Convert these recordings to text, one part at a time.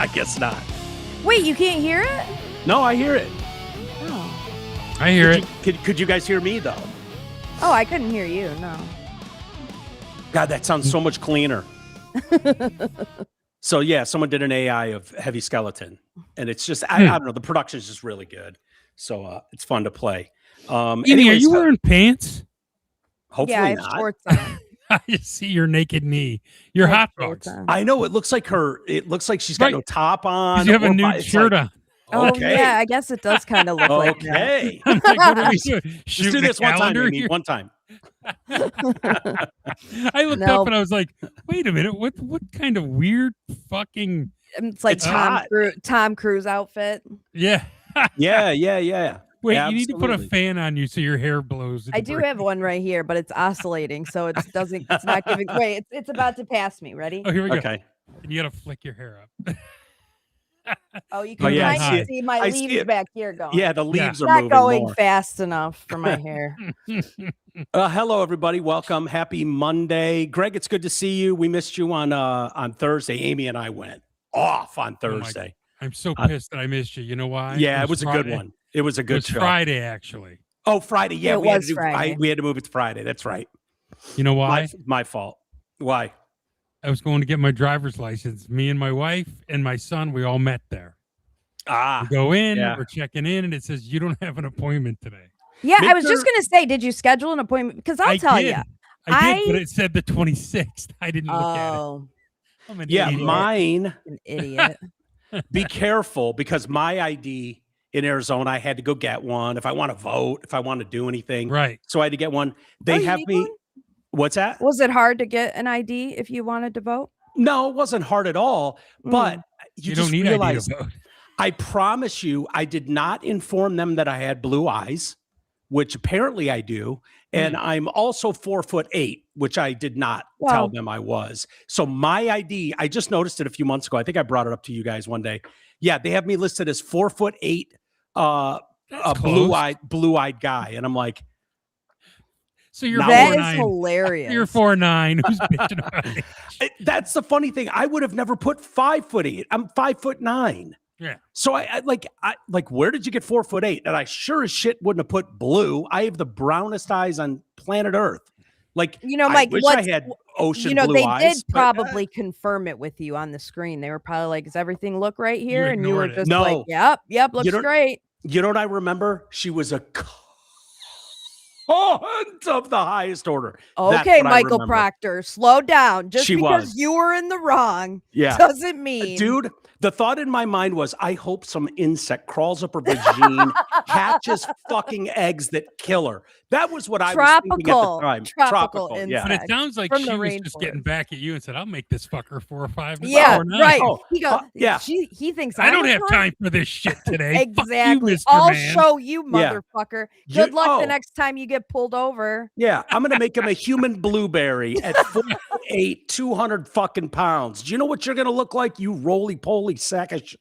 I guess not. Wait, you can't hear it? No, I hear it. Oh. I hear it. Could you guys hear me, though? Oh, I couldn't hear you, no. God, that sounds so much cleaner. So, yeah, someone did an AI of Heavy Skeleton. And it's just, I don't know, the production is just really good. So, it's fun to play. Edie, are you wearing pants? Hopefully yeah, I have not. shorts on. I just see your naked knee. Your hot dogs. I know, it looks like she's got no top on. You have a nude shirt on. Oh, Okay. yeah, I guess it does kind of look like that. Okay. I'm like, what are we doing? Just do this one time, Amy, one time. I looked up and I was like, wait a minute, what kind of weird fucking... It's like Tom Cruise outfit. Yeah. Yeah. Wait, Absolutely. you need to put a fan on you so your hair blows. I do have one right here, but it's oscillating, so it's not giving. Wait, it's about to pass me. Ready? Oh, here we go. Okay. And you got to flick your hair up. Oh, you can kind of see my leaves back here going. Yeah, the leaves are not moving going more. fast enough for my hair. Hello, everybody. Welcome. Happy Monday. Greg, it's good to see you. We missed you on Thursday. Amy and I went off on Thursday. I'm so pissed that I missed you. You know why? Yeah, it was a good one. It was a good show. Friday, actually. Oh, Friday. Yeah, we had to move it to Friday. That's right. You know why? My fault. Why? I was going to get my driver's license. Me and my wife and my son, we all met there. We go in, we're checking in, and it says, you don't have an appointment today. Yeah, I was just going to say, did you schedule an appointment? Because I'll tell you. I did, but it said the 26th. I didn't look at it. I'm an idiot. Mine. An idiot. Be careful, because my ID in Arizona, I had to go get one if I want to vote, if I want to do anything. Right. So I had to get one. They have me. One? What's that? Was it hard to get an ID if you wanted to vote? No, it wasn't hard at all. But you just don't need realize, ID to vote. I promise you, I did not inform them that I had blue eyes, which apparently I do. And I'm also 4'8", which I did not tell them I was. So my ID, I just noticed it a few months ago. I think I brought it up to you guys one day. Yeah, they have me listed as 4'8", a blue-eyed guy. And I'm like, so you're that is hilarious. You're 4'9". Who's bitching about it? That's the funny thing. I would have never put 5'8". I'm 5'9". Yeah. So I where did you get 4'8"? And I sure as shit wouldn't have put blue. I have the brownest eyes on planet Earth. Like, Mike, I wish I had ocean blue eyes. They did probably confirm it with you on the screen. They were probably like, does everything look right here? And you were just like, yep, looks great. You know what I remember? She was a cunt of the highest order. Okay, Michael Proctor, slow down. Just because you were in the wrong doesn't mean. Dude, the thought in my mind was, I hope some insect crawls up her vagine, hatches fucking eggs that kill her. That was what I was thinking at the time. Tropical yeah. But it sounds like she was just getting back at you and said, I'll make this fucker 4 or 5. Yeah, right. Oh, he goes, he thinks I don't have time for this shit today. Exactly. I'll show you, motherfucker. Good luck the next time you get pulled over. Yeah, I'm going to make him a human blueberry at 4'8", 200 fucking pounds. Do you know what you're going to look like, you roly-poly sack of shit?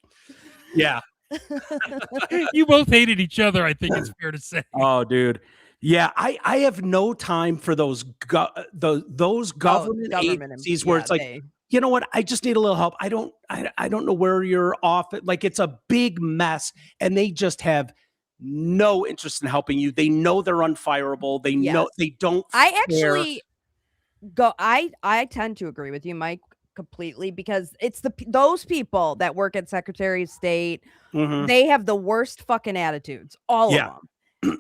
Yeah. You both hated each other, I think it's fair to say. Oh, dude. Yeah, I have no time for those government agencies where it's like, you know what? I just need a little help. I don't know where you're off. Like, it's a big mess, and they just have no interest in helping you. They know they're unfireable. They know they don't. I tend to agree with you, Mike, completely, because it's those people that work at Secretary of State. They have the worst fucking attitudes, all of them.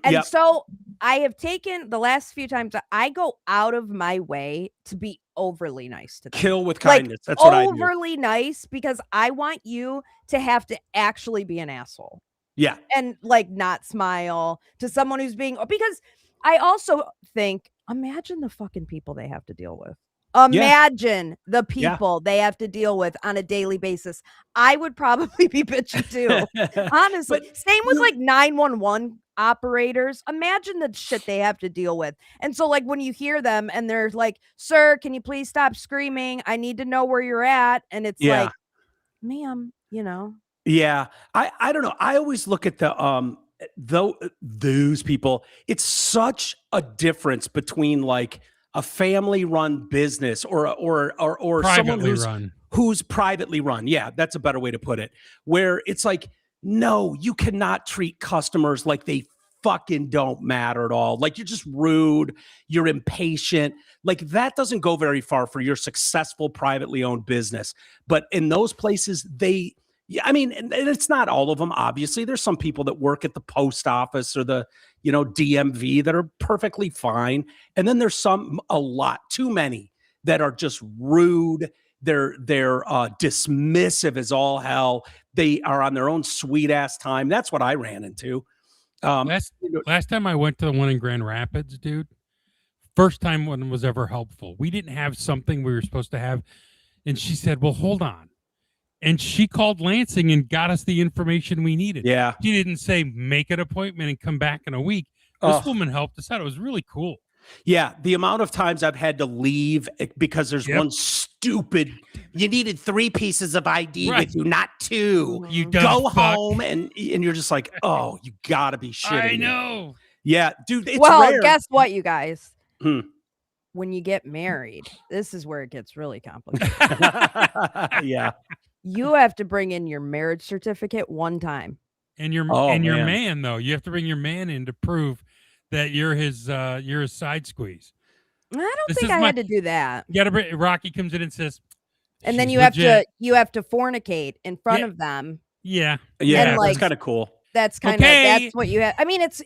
And so I have taken the last few times I go out of my way to be overly nice to them. Kill with kindness. That's what I do. Overly nice, because I want you to have to actually be an asshole. Yeah. And like not smile to someone who's because I also think, imagine the fucking people they have to deal with. Imagine the people they have to deal with on a daily basis. I would probably be bitchy too. Honestly. Same with like 911 operators. Imagine the shit they have to deal with. And so like when you hear them and they're like, sir, can you please stop screaming? I need to know where you're at. And it's like, ma'am, you know. Yeah. I don't know. I always look at those people. It's such a difference between like a family-run business or someone who's privately run. Yeah, that's a better way to put it. Where it's like, no, you cannot treat customers like they fucking don't matter at all. Like, you're just rude, you're impatient. Like, that doesn't go very far for your successful privately owned business. But in those places, and it's not all of them, obviously. There's some people that work at the post office or the, DMV that are perfectly fine. And then there's too many that are just rude. They're dismissive as all hell. They are on their own sweet ass time. That's what I ran into. Last time I went to the one in Grand Rapids, dude, first time one was ever helpful. We didn't have something we were supposed to have. And she said, well, hold on. And she called Lansing and got us the information we needed. Yeah. She didn't say make an appointment and come back in a week. This woman helped us out. It was really cool. Yeah. The amount of times I've had to leave because there's one stupid, you needed 3 pieces of ID with you, not 2. You go home and you're just like, oh, you gotta be shitting. I know. Yeah, dude. It's rare. Guess what, you guys? When you get married, this is where it gets really complicated. Yeah. You have to bring in your marriage certificate one time. And your man, though. You have to bring your man in to prove that you're his side squeeze. I don't think I had to do that. You gotta bring, Rocky comes in and says, and then you have to fornicate in front of them. Yeah. Yeah, that's kind of cool. That's kind of that's what you have. I mean, that's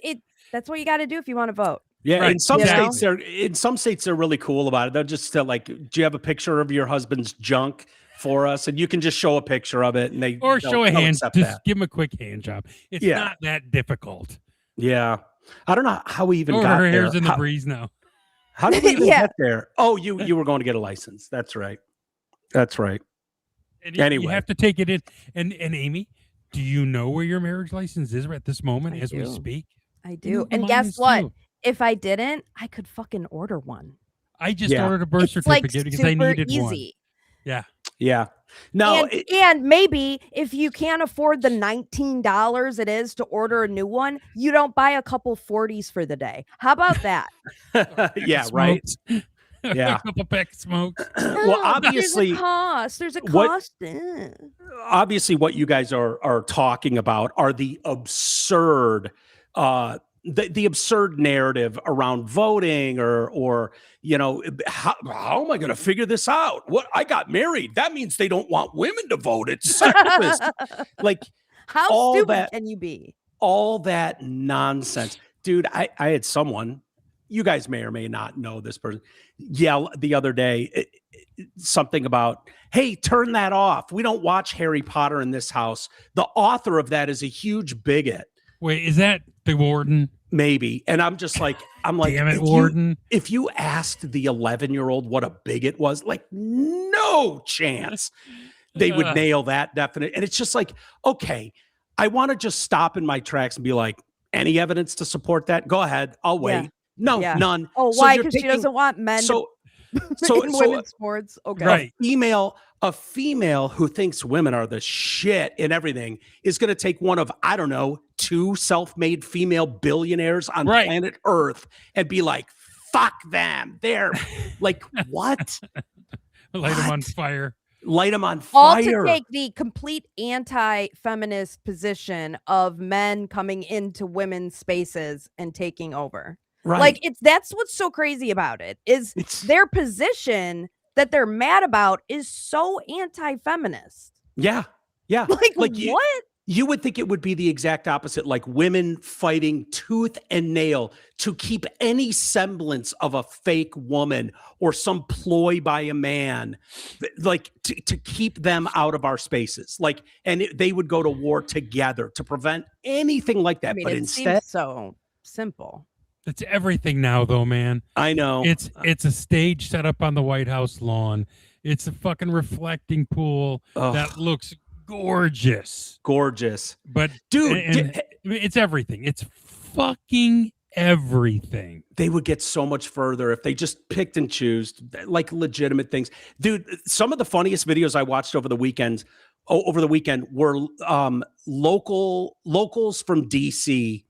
what you got to do if you want to vote. Yeah, right. In some states they're really cool about it. They'll just like, do you have a picture of your husband's junk for us? And you can just show a picture of it, and they'll show a hand. Just give him a quick hand job. It's not that difficult. Yeah, I don't know how we even got her there. Hair's in the breeze now. How did we even get there? Oh, you were going to get a license. That's right. That's right. And anyway, you have to take it in. And Amy, do you know where your marriage license is at this moment as we speak? I do. And guess what? Too. If I didn't, I could fucking order one. I just ordered a birth certificate because I needed one. Yeah. Yeah. No. And maybe if you can't afford the $19 it is to order a new one, you don't buy a couple 40s for the day. How about that? Yeah, right. Yeah. A couple pack of smokes. Well, obviously, there's a cost. Obviously, what you guys are talking about are the absurd the absurd narrative around voting or how am I going to figure this out? What, I got married. That means they don't want women to vote. It's sexist. Like, how stupid can you be? All that nonsense. Dude, I had someone, you guys may or may not know this person, yell the other day something about, hey, turn that off. We don't watch Harry Potter in this house. The author of that is a huge bigot. Wait, is that the warden? Maybe. And I'm just like, damn it, warden. If you asked the 11-year-old what a bigot was, like, no chance they would nail that definite. And it's just like, okay, I want to just stop in my tracks and be like, any evidence to support that? Go ahead. I'll wait. No, none. Oh, why? Because she doesn't want men in women's sports. Okay. Right. A female who thinks women are the shit in everything is going to take one of, I don't know, 2 self-made female billionaires on planet Earth and be like, fuck them. They're like, what? Light them on fire. Light them on fire. All to take the complete anti-feminist position of men coming into women's spaces and taking over. Right. Like, that's what's so crazy about it is their position that they're mad about is so anti-feminist. Yeah. Yeah. Like what? You would think it would be the exact opposite, like women fighting tooth and nail to keep any semblance of a fake woman or some ploy by a man, like to keep them out of our spaces. Like, and they would go to war together to prevent anything like that. I mean, but instead, seems so simple. It's everything now, though, man. I know. It's a stage set up on the White House lawn. It's a fucking reflecting pool that looks gorgeous. But dude, it's everything. It's fucking everything. They would get so much further if they just picked and chose like legitimate things. Dude, some of the funniest videos I watched over the weekend were locals from DC,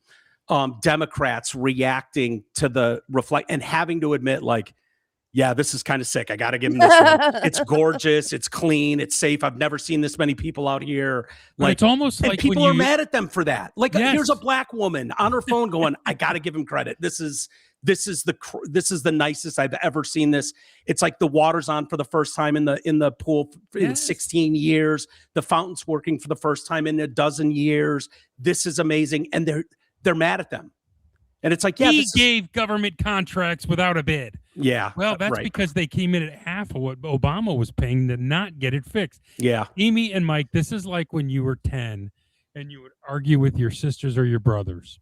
Democrats reacting to the reflect and having to admit, like, yeah, this is kind of sick. I got to give him this one. It's gorgeous. It's clean. It's safe. I've never seen this many people out here. Like, it's almost like people are mad at them for that. Like, yes. Here's a black woman on her phone going, I got to give him credit. This is the nicest I've ever seen this. It's like the water's on for the first time in the pool in 16 years. The fountain's working for the first time in a dozen years. This is amazing. And they're mad at them. And it's like, yeah, he gave government contracts without a bid. Yeah. Well, that's right. Because they came in at half of what Obama was paying to not get it fixed. Yeah. Amy and Mike, this is like when you were 10 and you would argue with your sisters or your brothers.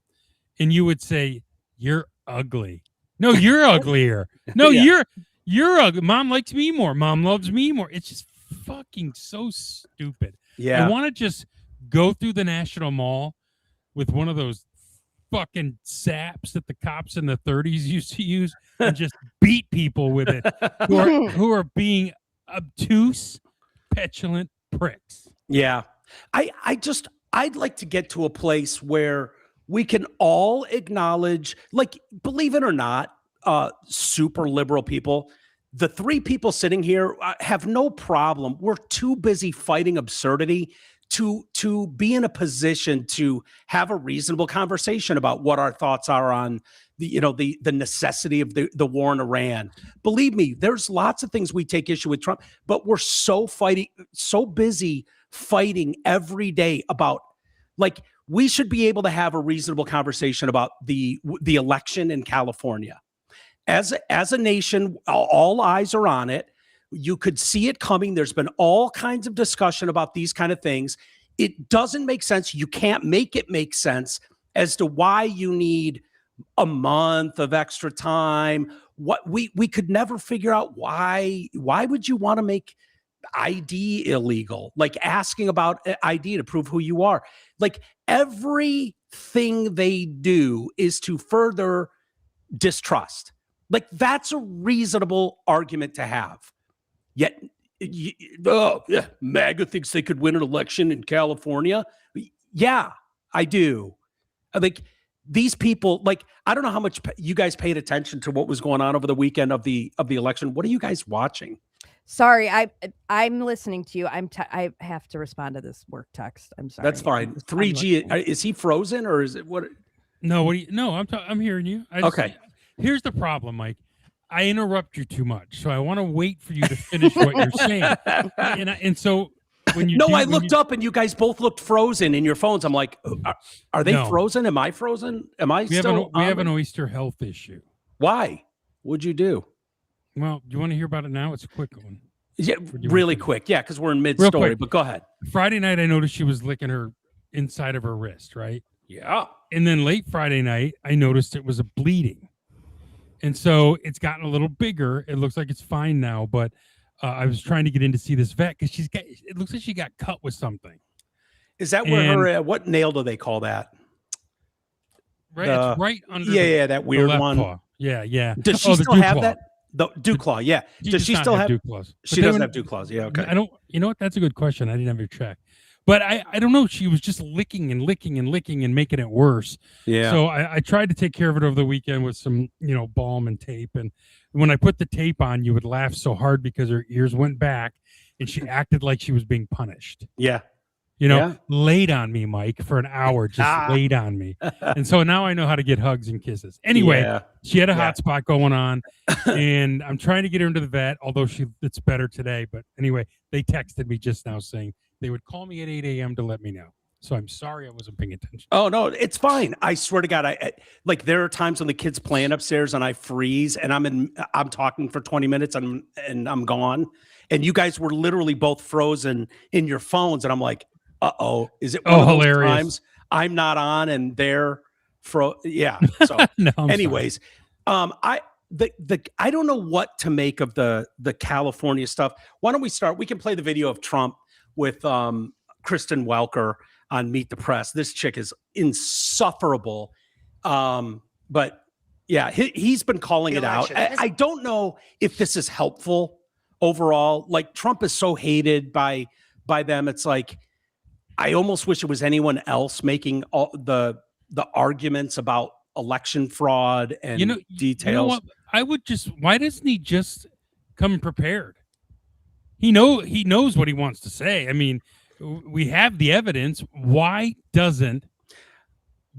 And you would say, you're ugly. No, you're uglier. No, you're ugly. Mom likes me more. Mom loves me more. It's just fucking so stupid. Yeah. I want to just go through the National Mall with one of those fucking saps that the cops in the 30s used to use and just beat people with it who are being obtuse, petulant pricks. Yeah. I'd like to get to a place where we can all acknowledge, like, believe it or not, super liberal people, the three people sitting here have no problem. We're too busy fighting absurdity to be in a position to have a reasonable conversation about what our thoughts are on the necessity of the war in Iran. Believe me, there's lots of things we take issue with Trump, but we're so busy fighting every day about, like, we should be able to have a reasonable conversation about the election in California. As a nation, all eyes are on it. You could see it coming. There's been all kinds of discussion about these kind of things. It doesn't make sense. You can't make it make sense as to why you need a month of extra time. What we could never figure out why would you want to make ID illegal? Like asking about ID to prove who you are. Like everything they do is to further distrust. Like that's a reasonable argument to have. Yet, MAGA thinks they could win an election in California. Yeah, I do. Like these people, like I don't know how much you guys paid attention to what was going on over the weekend of the election. What are you guys watching? Sorry, I'm listening to you. I have to respond to this work text. I'm sorry. That's fine. 3G, is he frozen or is it what? No, I'm hearing you. Okay. Here's the problem, Mike. I interrupt you too much, so I want to wait for you to finish what you're saying. And so when you I looked up and you guys both looked frozen in your phones. I'm like, are they frozen? Am I frozen? Am I still? We have an oyster health issue. Why? What'd you do? Well, do you want to hear about it now? It's a quick one. Yeah, really quick. Yeah, because we're in mid-story, but go ahead. Friday night, I noticed she was licking her inside of her wrist, right? Yeah. And then late Friday night, I noticed it was a bleeding. And so it's gotten a little bigger. It looks like it's fine now, but I was trying to get in to see this vet because it looks like she got cut with something. Is that where what nail do they call that? Right, it's right under that weird one. Paw. Yeah. Does she still have that? The dew claw, yeah. Does she still have dew claws? She doesn't have dew claws. Yeah, okay. I don't. You know what? That's a good question. I didn't have your check. But I don't know. She was just licking and licking and licking and making it worse. Yeah. So I tried to take care of it over the weekend with some, balm and tape. And when I put the tape on, you would laugh so hard because her ears went back and she acted like she was being punished. Yeah. Laid on me, Mike, for an hour, just laid on me. And so now I know how to get hugs and kisses. Anyway, she had a hot spot going on and I'm trying to get her into the vet, although it's better today. But anyway, they texted me just now saying they would call me at 8 a.m. to let me know. So I'm sorry I wasn't paying attention. Oh, no, it's fine. I swear to God, I there are times when the kid's playing upstairs and I freeze and I'm talking for 20 minutes and I'm gone. And you guys were literally both frozen in your phones. And I'm like, uh-oh, is it one of those hilarious times I'm not on and they're yeah. So no, anyways, I don't know what to make of the California stuff. Why don't we start? We can play the video of Trump with Kristen Welker on Meet the Press. This chick is insufferable. But yeah, he's been calling it out. I don't know if this is helpful overall. Like Trump is so hated by them. It's like, I almost wish it was anyone else making all the arguments about election fraud and details. You know what? why doesn't he just come prepared? He knows what he wants to say. I mean, we have the evidence. Why doesn't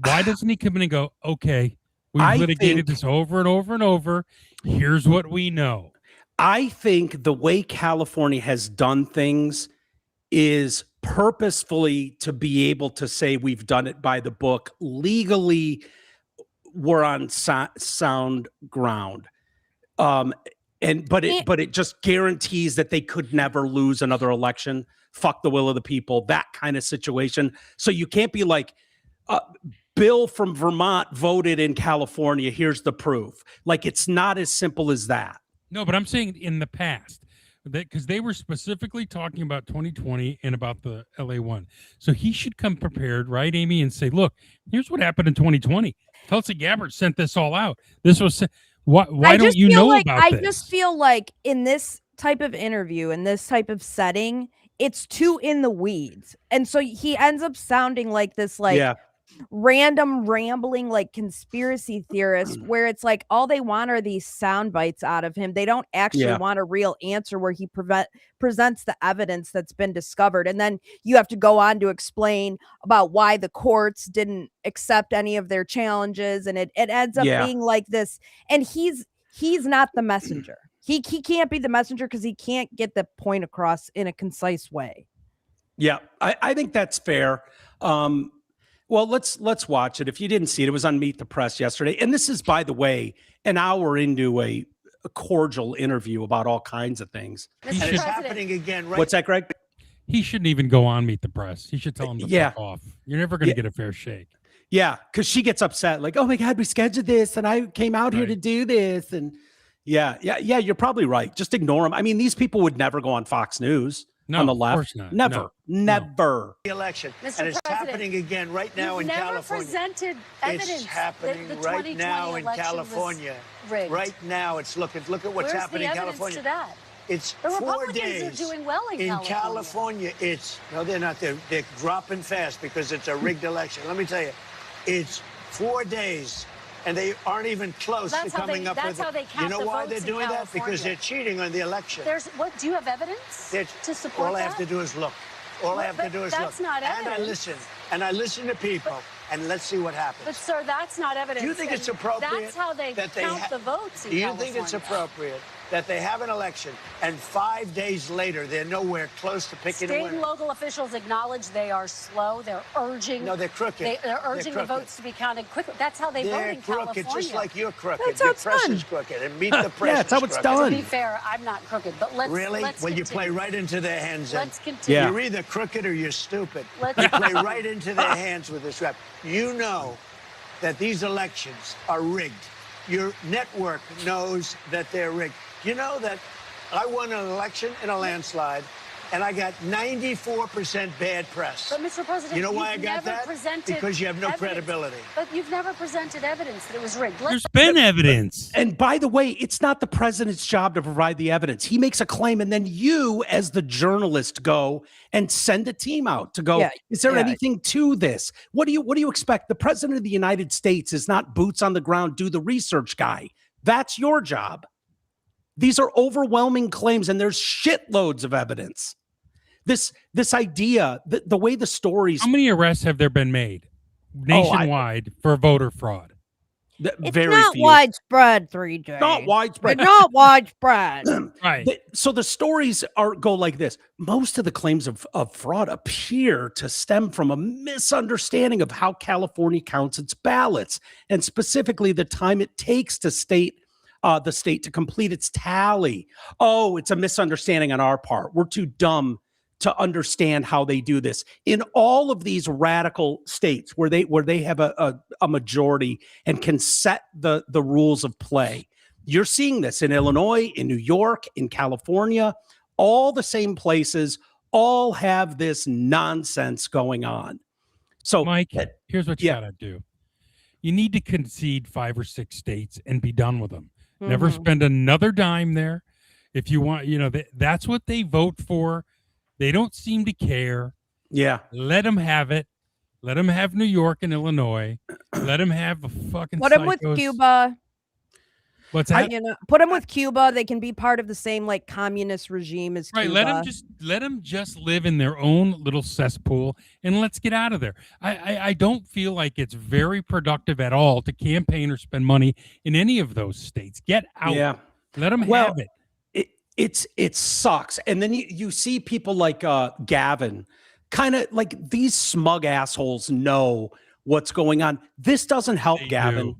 he come in and go, okay, we've litigated this over and over and over. Here's what we know. I think the way California has done things is purposefully to be able to say we've done it by the book. Legally, we're on sound ground. But it just guarantees that they could never lose another election. Fuck the will of the people, that kind of situation. So you can't be like, Bill from Vermont voted in California. Here's the proof. Like, it's not as simple as that. No, but I'm saying in the past, because they were specifically talking about 2020 and about the LA one. So he should come prepared, right, Amy, and say, look, here's what happened in 2020. Tulsi Gabbard sent this all out. This was why don't you know about this? I just feel like in this type of interview, in this type of setting, it's too in the weeds. And so he ends up sounding like this, random rambling like conspiracy theorist, where it's like all they want are these sound bites out of him. They don't actually want a real answer where he presents the evidence that's been discovered, and then you have to go on to explain about why the courts didn't accept any of their challenges, and it ends up being like this. And he's not the messenger. He can't be the messenger because he can't get the point across in a concise way. Yeah, I think that's fair. Well, let's watch it. If you didn't see it, it was on Meet the Press yesterday. And this is, by the way, an hour into a cordial interview about all kinds of things. And it's happening again, right? What's that, Greg? He shouldn't even go on Meet the Press. He should tell him to fuck off. You're never going to get a fair shake. Yeah, because she gets upset, like, oh my God, we scheduled this and I came out here to do this. And yeah, you're probably right. Just ignore them. I mean, these people would never go on Fox News. No, on the left. Of course not. Never. The election. And it's happening again right now in California. Presented evidence. It's happening right now in California. Right now, look at what's happening in California. To that? It's the 4 Republicans days. Are doing well in California. No, they're not. They're dropping fast because it's a rigged election. Let me tell you, it's 4 days. And they aren't even close to coming up with it. You know why they're doing that? Because they're cheating on the election. Do you have evidence to support all I have to do is look. All I have to do is look. That's not evidence. And I listen to people, and let's see what happens. But, sir, that's not evidence. Do you think it's appropriate? That's how they count the votes in California. Do you think it's appropriate that they have an election and 5 days later they're nowhere close to picking a winner? State and local officials acknowledge they are slow. They're urging. No, they're crooked. They're urging the votes to be counted quickly. That's how they vote in California. They're crooked, just like you're crooked. That's Your press is crooked, and Meet the Press. Yeah, that's how it's done. To be fair, I'm not crooked, but let's really. Let's well, continue. You play right into their hands. Then. Let's continue. Yeah. You're either crooked or you're stupid. You play right into their hands with this rap. You know that these elections are rigged. Your network knows that they're rigged. You know that I won an election in a landslide, and I got 94% bad press. But, Mr. President, you know why I got that? Because you have no credibility. But you've never presented evidence that it was rigged. There's been evidence. And by the way, it's not the president's job to provide the evidence. He makes a claim, and then you, as the journalist, go and send a team out to go, is there anything to this? What do you expect? The president of the United States is not boots on the ground, do the research guy. That's your job. These are overwhelming claims, and there's shitloads of evidence. This idea, the way the stories... How many arrests have there been made nationwide for voter fraud? It's not widespread, 3J. Not widespread. It's not widespread. Right. So the stories go like this. Most of the claims of fraud appear to stem from a misunderstanding of how California counts its ballots, and specifically the time it takes to the state to complete its tally. Oh, it's a misunderstanding on our part. We're too dumb to understand how they do this. In all of these radical states where they have a majority and can set the rules of play, you're seeing this in Illinois, in New York, in California. All the same places all have this nonsense going on. So, Mike, here's what you gotta do. You need to concede 5 or 6 states and be done with them. Never spend another dime there. If you want, that's what they vote for. They don't seem to care. Yeah. Let them have it. Let them have New York and Illinois. Let them have a fucking What up with Cuba? What's that? Put them with Cuba. They can be part of the same like communist regime as Cuba. Right. Let them just live in their own little cesspool and let's get out of there. I don't feel like it's very productive at all to campaign or spend money in any of those states. Get out. Yeah. Let them have it. It sucks. And then you see people like Gavin, kind of like these smug assholes know what's going on. This doesn't help, Gavin.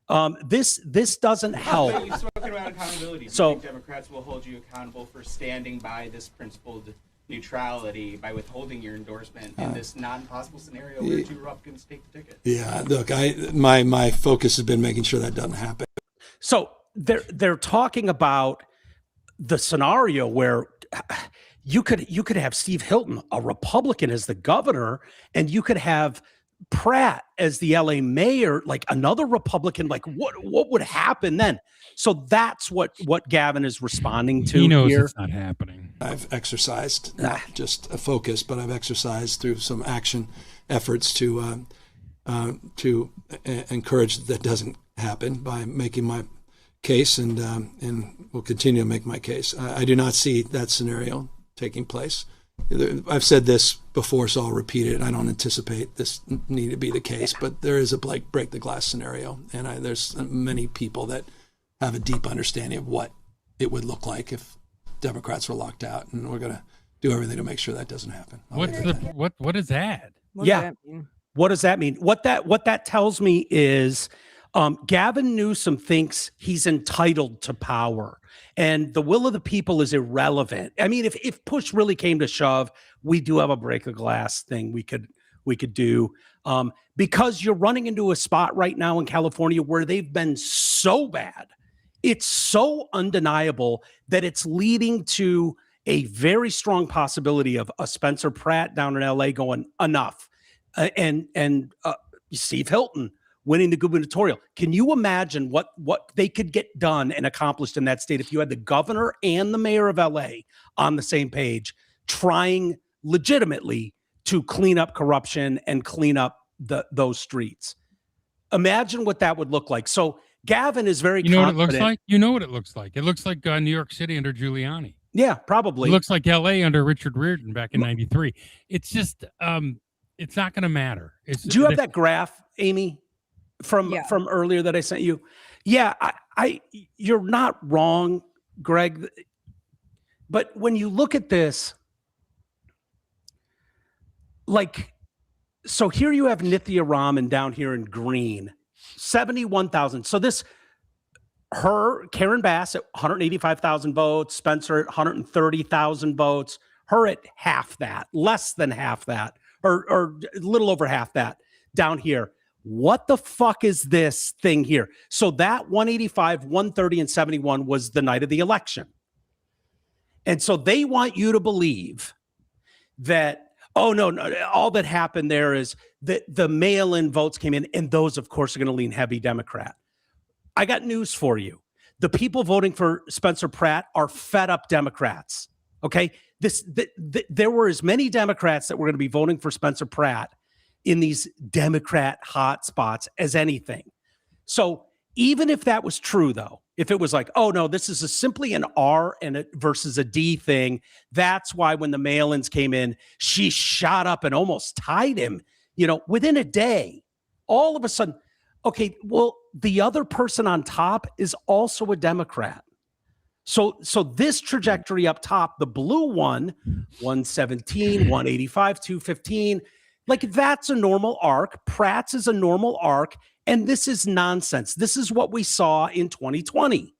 Do. This doesn't help. You've spoken about accountability. So, you think Democrats will hold you accountable for standing by this principled neutrality by withholding your endorsement in this non-possible scenario where two Republicans take the ticket? Yeah, look, my focus has been making sure that doesn't happen. So they're talking about the scenario where you could have Steve Hilton, a Republican, as the governor, and you could have Pratt as the LA mayor, like another Republican. Like what would happen then? So that's what Gavin is responding to. He knows here. it's not happening. I've exercised not just a focus, but I've exercised through some action efforts to encourage that doesn't happen by making my case, and will continue to make my case. I do not see that scenario taking place. I've said this before, so I'll repeat it. I don't anticipate this need to be the case, but there is a break the glass scenario, and there's many people that have a deep understanding of what it would look like if Democrats were locked out, and we're going to do everything to make sure that doesn't happen. What is that? What does that mean? What that tells me is Gavin Newsom thinks he's entitled to power, and the will of the people is irrelevant. I mean, if push really came to shove, we do have a break of glass thing we could do, because you're running into a spot right now in California where they've been so bad. It's so undeniable that it's leading to a very strong possibility of a Spencer Pratt down in LA going enough, and Steve Hilton winning the gubernatorial. Can you imagine what they could get done and accomplished in that state if you had the governor and the mayor of LA on the same page, trying legitimately to clean up corruption and clean up those streets? Imagine what that would look like. So Gavin is very confident. What it looks like? You know what it looks like? It looks like New York City under Giuliani. Yeah, probably. It looks like LA under Richard Riordan back in '93. It's just, it's not going to matter. Do you have that graph, Amy, from earlier that I sent you? Yeah, you're not wrong, Greg. But when you look at this, like, so here you have Nithya Raman down here in green, 71,000. So Karen Bass at 185,000 votes, Spencer at 130,000 votes, her at half that, less than half that, or a little over half that down here. What the fuck is this thing here? So that 185, 130, and 71 was the night of the election. And so they want you to believe that, oh, no, all that happened there is that the mail-in votes came in, and those, of course, are going to lean heavy Democrat. I got news for you. The people voting for Spencer Pratt are fed up Democrats. Okay? There were as many Democrats that were going to be voting for Spencer Pratt in these Democrat hotspots as anything. So even if that was true, though, if it was like, oh, no, this is simply an R versus a D thing, that's why when the mail-ins came in, she shot up and almost tied him, within a day. All of a sudden, okay, well, the other person on top is also a Democrat. So this trajectory up top, the blue one, 117, 185, 215, like that's a normal arc. Pratt's is a normal arc. And this is nonsense. This is what we saw in 2020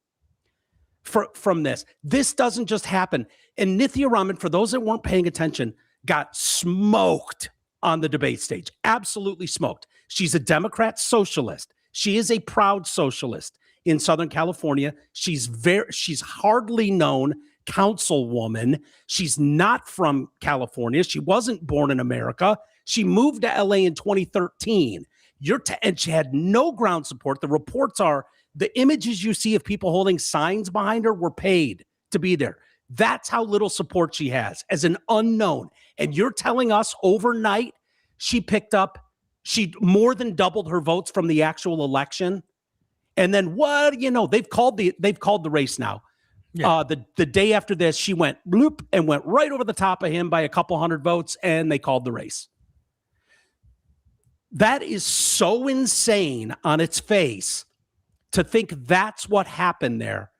from this. This doesn't just happen. And Nithya Raman, for those that weren't paying attention, got smoked on the debate stage. Absolutely smoked. She's a Democrat socialist. She is a proud socialist in Southern California. She's hardly known councilwoman. She's not from California. She wasn't born in America. She moved to LA in 2013. And she had no ground support. The reports are the images you see of people holding signs behind her were paid to be there. That's how little support she has as an unknown. And you're telling us overnight she more than doubled her votes from the actual election. And then what do you know? They've called the race now. Yeah. The day after this, she went bloop and went right over the top of him by a couple hundred votes, and they called the race. That is so insane on its face to think that's what happened there.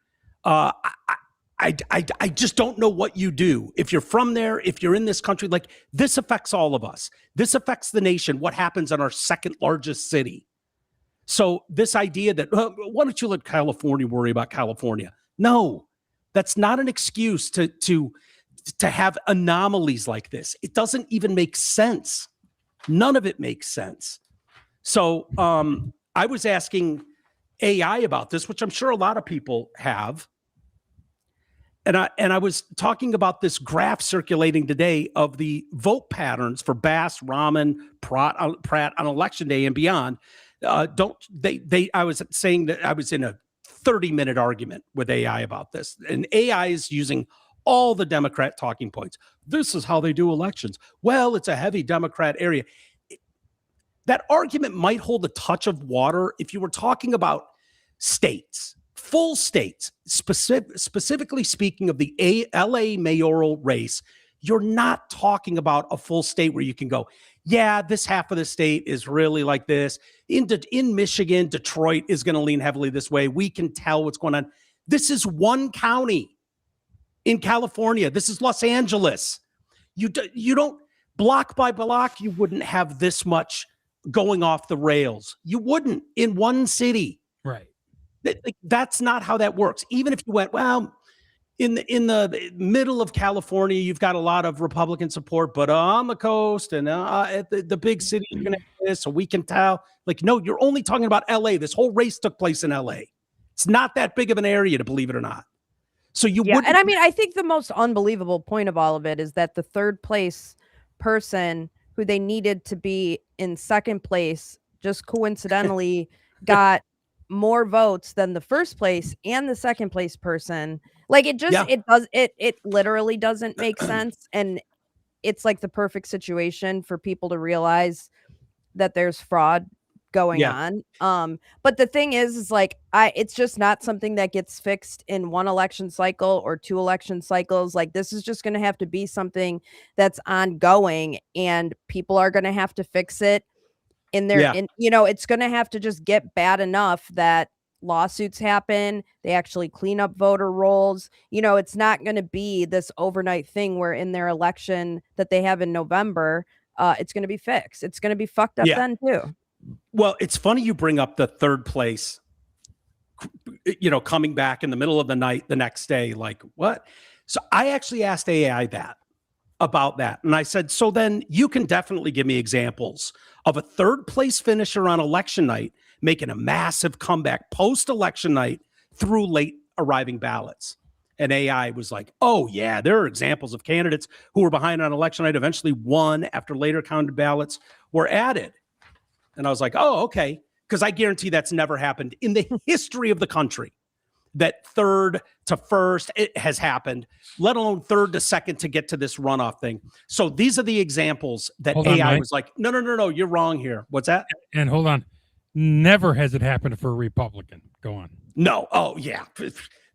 I just don't know what you do. If you're from there, if you're in this country, like this affects all of us. This affects the nation, what happens in our second largest city. So this idea that, why don't you let California worry about California? No, that's not an excuse to have anomalies like this. It doesn't even make sense. None of it makes sense. So I was asking AI about this, which I'm sure a lot of people have. And I was talking about this graph circulating today of the vote patterns for Bass, Rahman, Pratt on election day and beyond. I was saying that I was in a 30-minute argument with AI about this, and AI is using all the Democrat talking points. This is how they do elections. Well, it's a heavy Democrat area. That argument might hold a touch of water if you were talking about states, full states, specifically speaking of the LA mayoral race. You're not talking about a full state where you can go, yeah, this half of the state is really like this. In Michigan, Detroit is going to lean heavily this way. We can tell what's going on. This is one county in California. This is Los Angeles. You don't, block by block, you wouldn't have this much going off the rails. You wouldn't in one city. Right. That's not how that works. Even if you went, well, in the middle of California, you've got a lot of Republican support, but on the coast and at the big city, you're going to have this, so we can tell. Like, no, you're only talking about LA. This whole race took place in LA. It's not that big of an area, to believe it or not. So you wouldn't. And I mean, I think the most unbelievable point of all of it is that the third place person who they needed to be in second place just coincidentally got more votes than the first place and the second place person. Like it literally doesn't make sense. And it's like the perfect situation for people to realize that there's fraud going on. But the thing is like, it's just not something that gets fixed in one election cycle or two election cycles. Like this is just going to have to be something that's ongoing, and people are going to have to fix it in their, it's going to have to just get bad enough that lawsuits happen. They actually clean up voter rolls. It's not going to be this overnight thing where in their election that they have in November, it's going to be fixed. It's going to be fucked up then too. Well, it's funny you bring up the third place, coming back in the middle of the night the next day, like what? So I actually asked AI about that. And I said, so then you can definitely give me examples of a third place finisher on election night making a massive comeback post-election night through late arriving ballots. And AI was like, oh yeah, there are examples of candidates who were behind on election night, eventually won after later counted ballots were added. And I was like, oh, okay. Because I guarantee that's never happened in the history of the country. That third to first, it has happened, let alone third to second to get to this runoff thing. So these are the examples that AI was like, no, you're wrong here. What's that? And hold on. Never has it happened for a Republican. Go on. No. Oh, yeah.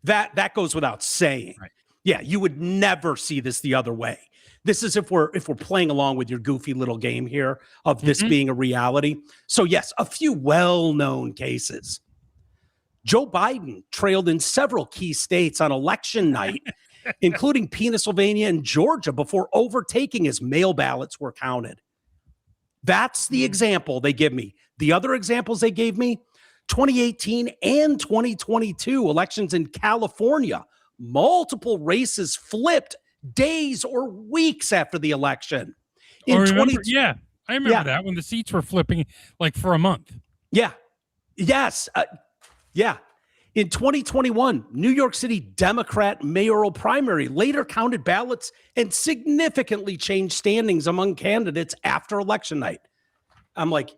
That goes without saying. Right. Yeah, you would never see this the other way. This is if we're playing along with your goofy little game here of this being a reality. So yes, a few well-known cases. Joe Biden trailed in several key states on election night, including Pennsylvania and Georgia, before overtaking as mail ballots were counted. That's the example they give me. The other examples they gave me, 2018 and 2022 elections in California, multiple races flipped days or weeks after the election. I remember that when the seats were flipping like for a month. Yeah. Yes. In 2021, New York City Democrat mayoral primary later counted ballots and significantly changed standings among candidates after election night. I'm like,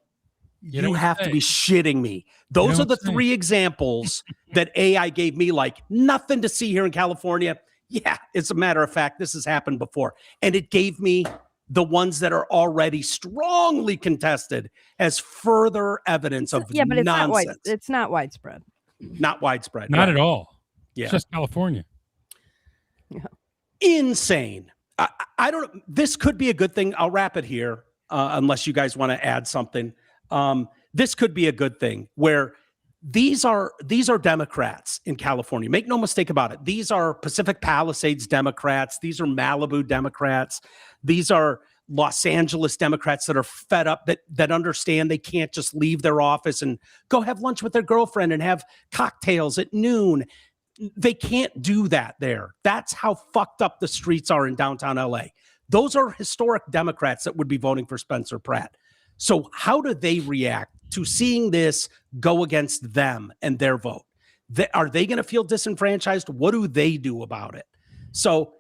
you have to be shitting me. Those are the three examples that AI gave me, like nothing to see here in California. Yeah, as a matter of fact, this has happened before. And it gave me the ones that are already strongly contested as further evidence of but nonsense. It's not widespread. Not widespread. Not at all. Yeah. It's just California. Yeah. Insane. I don't. This could be a good thing. I'll wrap it here, unless you guys want to add something. This could be a good thing where these are Democrats in California. Make no mistake about it. These are Pacific Palisades Democrats. These are Malibu Democrats. These are Los Angeles Democrats that are fed up, that understand they can't just leave their office and go have lunch with their girlfriend and have cocktails at noon. They can't do that there. That's how fucked up the streets are in downtown LA. Those are historic Democrats that would be voting for Spencer Pratt. So how do they react to seeing this go against them and their vote? Are they going to feel disenfranchised? What do they do about it? So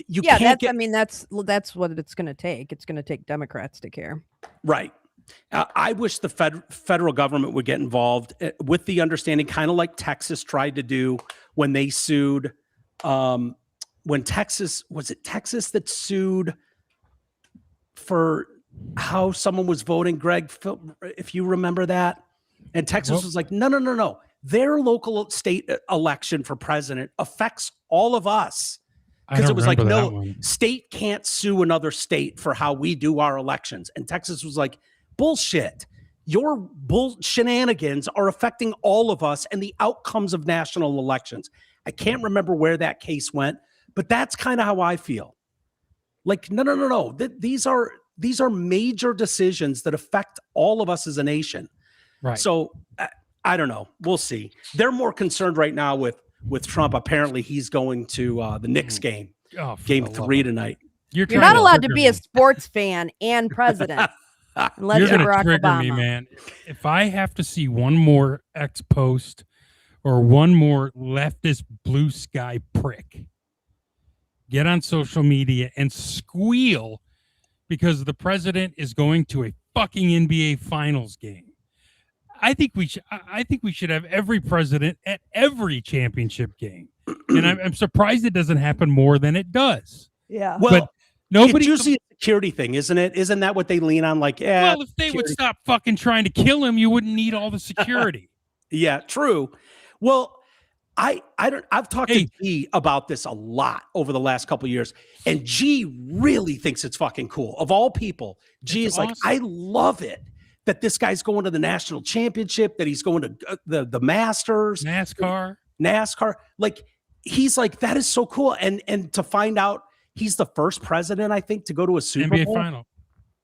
you can't that's what it's going to take. It's going to take Democrats to care. Right. I wish the federal government would get involved with the understanding, kind of like Texas tried to do when they sued. When Texas that sued for how someone was voting, Greg, if you remember that. And Texas was like, no. Their local state election for president affects all of us. Because it was like, no, state can't sue another state for how we do our elections. And Texas was like, bullshit. Your shenanigans are affecting all of us and the outcomes of national elections. I can't remember where that case went, but that's kind of how I feel. Like, no. These are major decisions that affect all of us as a nation. Right. So I don't know. We'll see. They're more concerned right now with Trump. Apparently he's going to the Knicks game, game 3 tonight. You're not allowed to be a sports fan and president. Unless you're going to Barack trigger Obama. me, man. If I have to see one more X post or one more leftist blue sky prick get on social media and squeal because the president is going to a fucking NBA Finals game, I think we should have every president at every championship game, and I'm surprised it doesn't happen more than it does. Yeah. Well, but nobody. It's usually a security thing, isn't it? Isn't that what they lean on? Like, well, if they would stop fucking trying to kill him, you wouldn't need all the security. Yeah, true. Well, I've talked to G about this a lot over the last couple of years, and G really thinks it's fucking cool. Of all people, G is awesome. Like, I love it that this guy's going to the national championship, that he's going to the Masters, NASCAR. Like, he's like, that is so cool. And to find out he's the first president, I think, to go to a Super NBA Bowl final.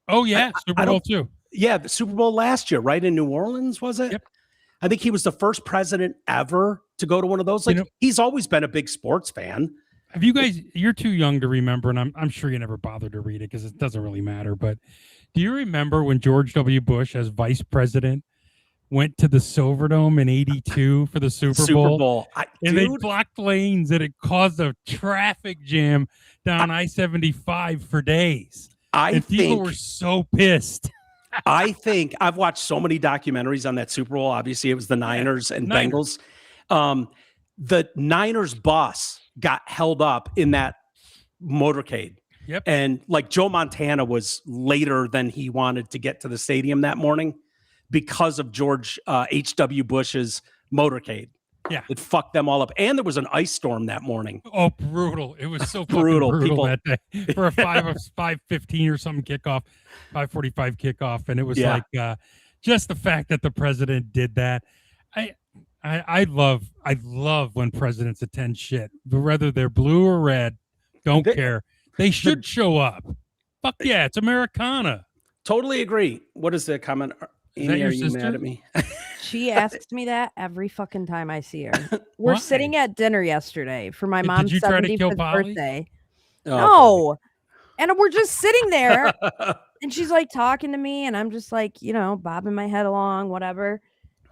Oh yeah, Super Bowl too. Yeah, the Super Bowl last year, right in New Orleans, was it? Yep. I think he was the first president ever to go to one of those. Like, he's always been a big sports fan. Have you guys? You're too young to remember, and I'm sure you never bothered to read it because it doesn't really matter. But do you remember when George W. Bush, as vice president, went to the Silverdome in '82 for the Super Bowl? And they blocked lanes, and it caused a traffic jam down I-75 for days. People were so pissed. I think I've watched so many documentaries on that Super Bowl. Obviously, it was the Niners and Bengals. The Niners bus got held up in that motorcade. Yep. And like Joe Montana was later than he wanted to get to the stadium that morning because of George H.W. Bush's motorcade. Yeah. It fucked them all up. And there was an ice storm that morning. Oh, brutal. It was so brutal that day for a 5:15 or something kickoff, 5:45 kickoff. And it was like just the fact that the president did that. I love when presidents attend shit, whether they're blue or red, don't care. They should show up. Fuck yeah, it's Americana. Totally agree. What is the comment? Amy, are you mad at me? She asks me that every fucking time I see her. We're sitting at dinner yesterday for my mom's 75th birthday. No. And we're just sitting there and she's like talking to me and I'm just like, bobbing my head along, whatever.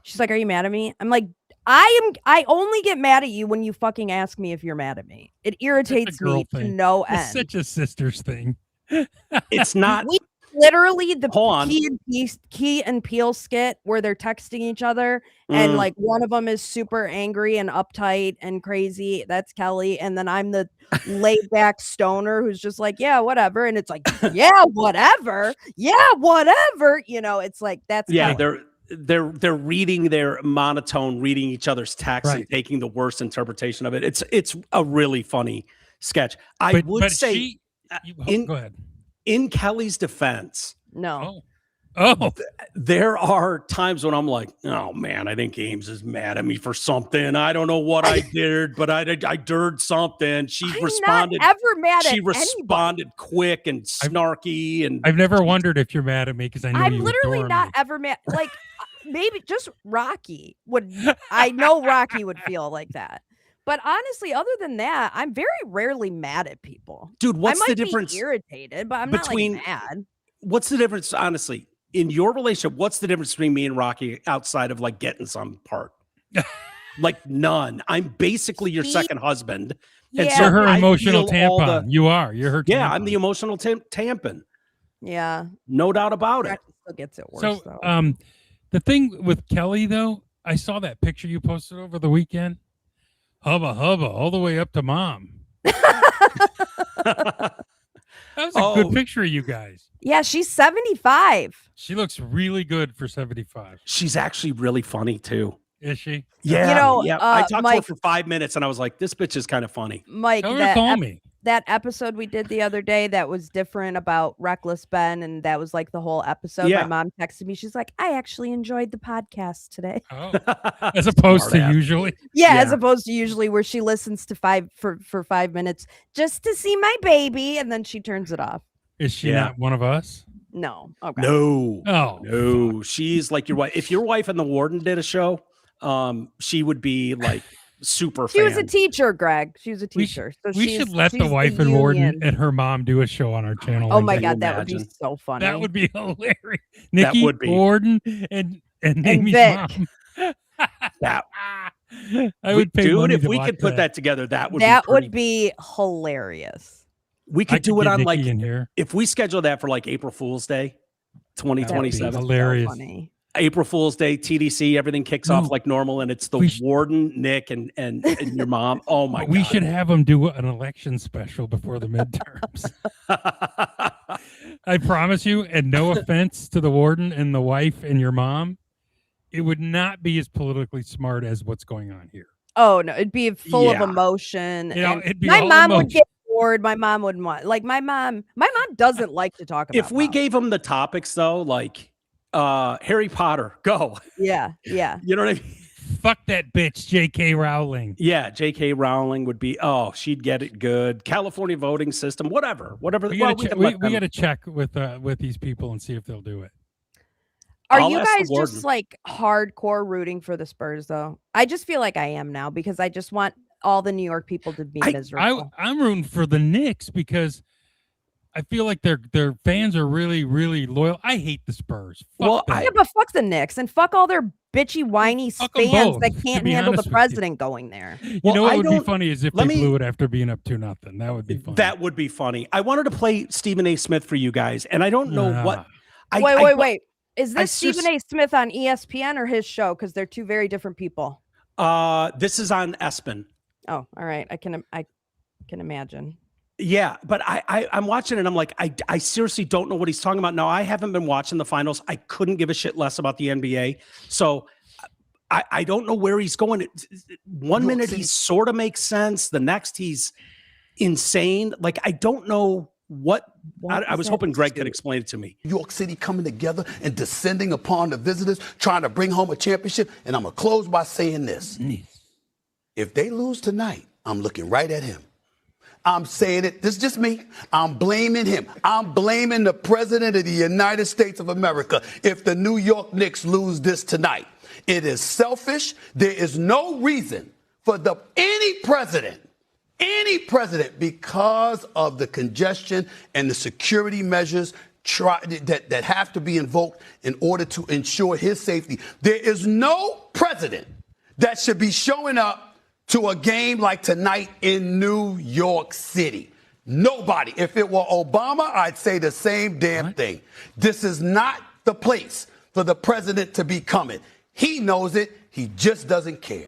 She's like, "Are you mad at me?" I'm like, I only get mad at you when you fucking ask me if you're mad at me. It irritates me to no end. It's such a sister's thing. It's not. Literally the Key and Peele skit where they're texting each other and like one of them is super angry and uptight and crazy. That's Kelly. And then I'm the laid back stoner who's just like, yeah, whatever. And it's like, yeah, whatever. Yeah, whatever. It's like, that's Kelly. they're reading their monotone, reading each other's text and taking the worst interpretation of it. It's a really funny sketch. I would say go ahead. In Kelly's defense, no. There are times when I'm like, oh man, I think Ames is mad at me for something. I don't know what I did, but I did something. She responded. Not ever mad she at responded quick and snarky, and I've never wondered if you're mad at me because I know I'm you literally adore not me. ever mad. Like maybe just Rocky would. I know Rocky would feel like that. But honestly, other than that, I'm very rarely mad at people. Dude, what's I might the difference? Be irritated, but I'm not like mad. What's the difference, honestly? In your relationship, what's the difference between me and Rocky outside of like getting some part? Like none. I'm basically your second husband. Yeah. And so You're her emotional tampon. tampon. You are. You're her tampon. Yeah, I'm the emotional tampon. Yeah. No doubt about it. Still gets it worse, So, though. the thing with Kelly, though, I saw that picture you posted over the weekend. Hubba, all the way up to mom. That was a good picture of you guys. Yeah, she's 75. She looks really good for 75. She's actually really funny too. Is she? Yeah. I talked Mike, to her for 5 minutes and I was like, this bitch is kind of funny. Mike, Tell her to call me. That episode we did the other day that was different about Reckless Ben, and that was like the whole episode. Yeah. My mom texted me. She's like, I actually enjoyed the podcast today. Oh, as opposed to usually. Yeah, as opposed to usually where she listens to for 5 minutes just to see my baby, and then she turns it off. Is she not one of us? No. Okay. No. Oh, no. She's like your wife. If your wife and the warden did a show, she would be like super She was a teacher, Greg. She was a teacher. We should let the wife and warden and her mom do a show on our channel. Oh my God, that would be so funny. That would be hilarious. Nikki, would be. Warden, and Amy's Vic. mom. That I would pay dude, money if to we watch could put that together, that would be hilarious. We could do it on Nikki like in here. if we schedule that for like April Fool's Day, 2027. Hilarious. So funny. April Fool's Day, TDC, everything kicks off like normal, and it's the warden, Nick, and your mom. Oh my God. We should have them do an election special before the midterms. I promise you, and no offense to the warden and the wife and your mom, it would not be as politically smart as what's going on here. Oh no, it'd be full of emotion. You know, it'd be my all mom would emotion. get bored. My mom wouldn't want. Like my mom doesn't like to talk about. If we gave them the topics though, like Harry Potter, go. Yeah. You know what I mean? Fuck that bitch, J.K. Rowling. Yeah, J.K. Rowling would be. Oh, she'd get it good. California voting system, whatever. We got to check with these people and see if they'll do it. Are you guys just like hardcore rooting for the Spurs though? I just feel like I am now because I just want all the New York people to be miserable. I'm rooting for the Knicks because I feel like their fans are really, really loyal. I hate the Spurs. Fuck them. But fuck the Knicks and fuck all their bitchy, whiny fans both, that can't handle the president going there. You know what would be funny is if they blew it after being up 2-0. That would be funny. That would be funny. I wanted to play Stephen A. Smith for you guys, and I don't know what. Wait. Is this Stephen A. Smith on ESPN or his show? Because they're two very different people. This is on ESPN. Oh, all right. I can imagine. Yeah, but I'm watching it and I'm like, I seriously don't know what he's talking about. Now, I haven't been watching the finals. I couldn't give a shit less about the NBA. So I don't know where he's going. One minute he sort of makes sense. The next he's insane. Like, I don't know what I was hoping Greg could explain it to me. New York City coming together and descending upon the visitors, trying to bring home a championship. And I'm going to close by saying this. If they lose tonight, I'm looking right at him. I'm saying it. This is just me. I'm blaming him. I'm blaming the president of the United States of America if the New York Knicks lose this tonight. It is selfish. There is no reason for any president, because of the congestion and the security measures that have to be invoked in order to ensure his safety. There is no president that should be showing up to a game like tonight in New York City. Nobody. If it were Obama, I'd say the same damn thing. This is not the place for the president to be coming. He knows it. He just doesn't care.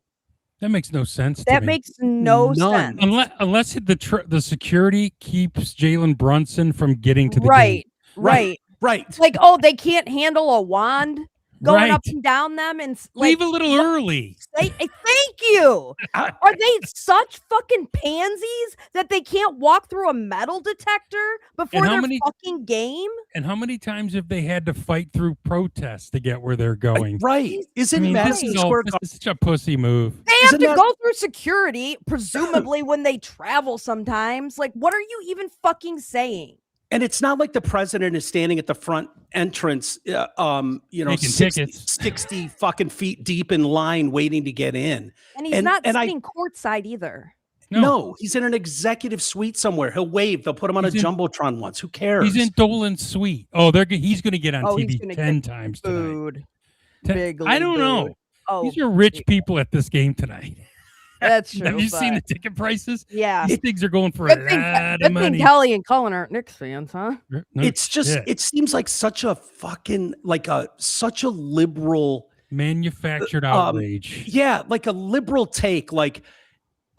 That makes no sense. That makes no sense. Unless the security keeps Jalen Brunson from getting to the game. Right. Right. Like, oh, they can't handle a wand. going up and down them and leave a little early. Thank you. Are they such fucking pansies that they can't walk through a metal detector before their fucking game? And how many times have they had to fight through protests to get where they're going? Right. Isn't Madison Square Garden such a pussy move? They have to go through security, presumably when they travel sometimes. Like, what are you even fucking saying? And it's not like the president is standing at the front entrance, 60 fucking feet deep in line waiting to get in. And he's not sitting courtside either. No, he's in an executive suite somewhere. He'll wave. They'll put him on a Jumbotron once. Who cares? He's in Dolan's suite. Oh, he's going to get on TV 10 times tonight. I don't know. These are rich people at this game tonight. That's true. Have you seen the ticket prices? Yeah. These things are going for a lot of money. Kelly and Cullen aren't Knicks fans, huh? No, it's just, it seems like such a fucking, such a liberal. Manufactured outrage. Yeah, like a liberal take. Like,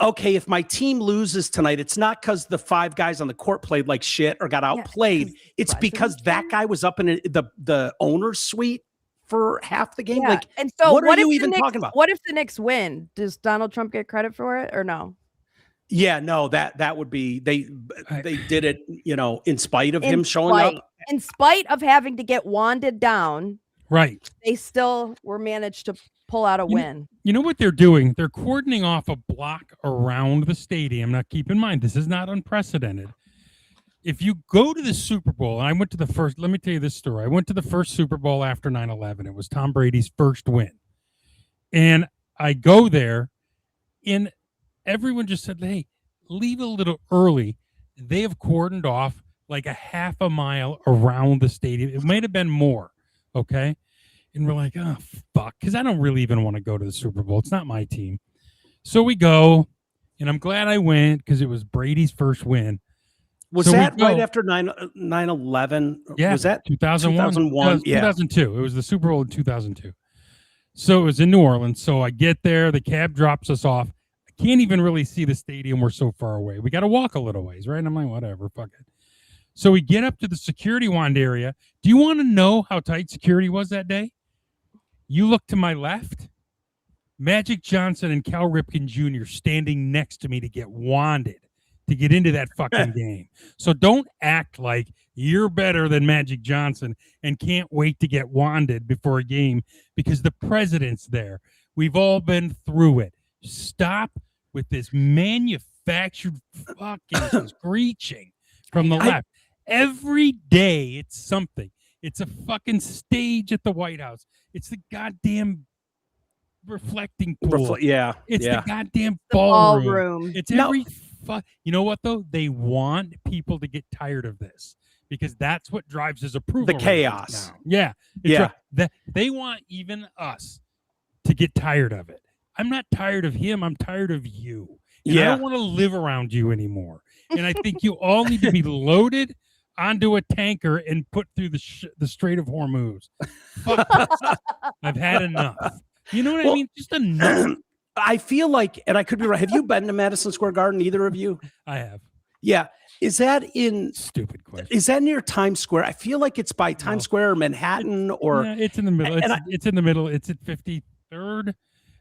okay, if my team loses tonight, it's not because the 5 guys on the court played like shit or got outplayed. It's because that guy was up in the owner's suite for half the game. Like, and so what are you even talking about? What if the Knicks win? Does Donald Trump get credit for it or no? Yeah, no, that would be they did it, in spite of him showing up. In spite of having to get wanded down, right? They still were managed to pull out a win. You know what they're doing? They're cordoning off a block around the stadium. Now, keep in mind, this is not unprecedented. If you go to the Super Bowl, and I went to the first, let me tell you this story. I went to the first Super Bowl after 9/11. It was Tom Brady's first win. And I go there, and everyone just said, hey, leave a little early. They have cordoned off like a half a mile around the stadium. It might have been more, okay? And we're like, oh, fuck, because I don't really even want to go to the Super Bowl. It's not my team. So we go, and I'm glad I went because it was Brady's first win. Was that right after 9/11? Yeah. Was that 2001? 2001? Yeah. 2002. It was the Super Bowl in 2002. So it was in New Orleans. So I get there. The cab drops us off. I can't even really see the stadium. We're so far away. We got to walk a little ways, right? And I'm like, whatever, fuck it. So we get up to the security wand area. Do you want to know how tight security was that day? You look to my left. Magic Johnson and Cal Ripken Jr. standing next to me to get wanded to get into that fucking game. So don't act like you're better than Magic Johnson and can't wait to get wanded before a game because the president's there. We've all been through it. Stop with this manufactured fucking screeching from the left. Every day it's something. It's a fucking stage at the White House. It's the goddamn reflecting pool. It's the goddamn ballroom. It's every you know what though? They want people to get tired of this because that's what drives his approval. The chaos. Yeah. They want even us to get tired of it. I'm not tired of him. I'm tired of you. And I don't want to live around you anymore. And I think you all need to be loaded onto a tanker and put through the Strait of Hormuz. Fuck this. I've had enough. You know what I mean? Just enough. I feel like, and I could be right. Have you been to Madison Square Garden? Either of you? I have. Yeah. Is that in stupid question? Is that near Times Square? I feel like it's by Times Square or Manhattan or it's in the middle. It's in the middle. It's at 53rd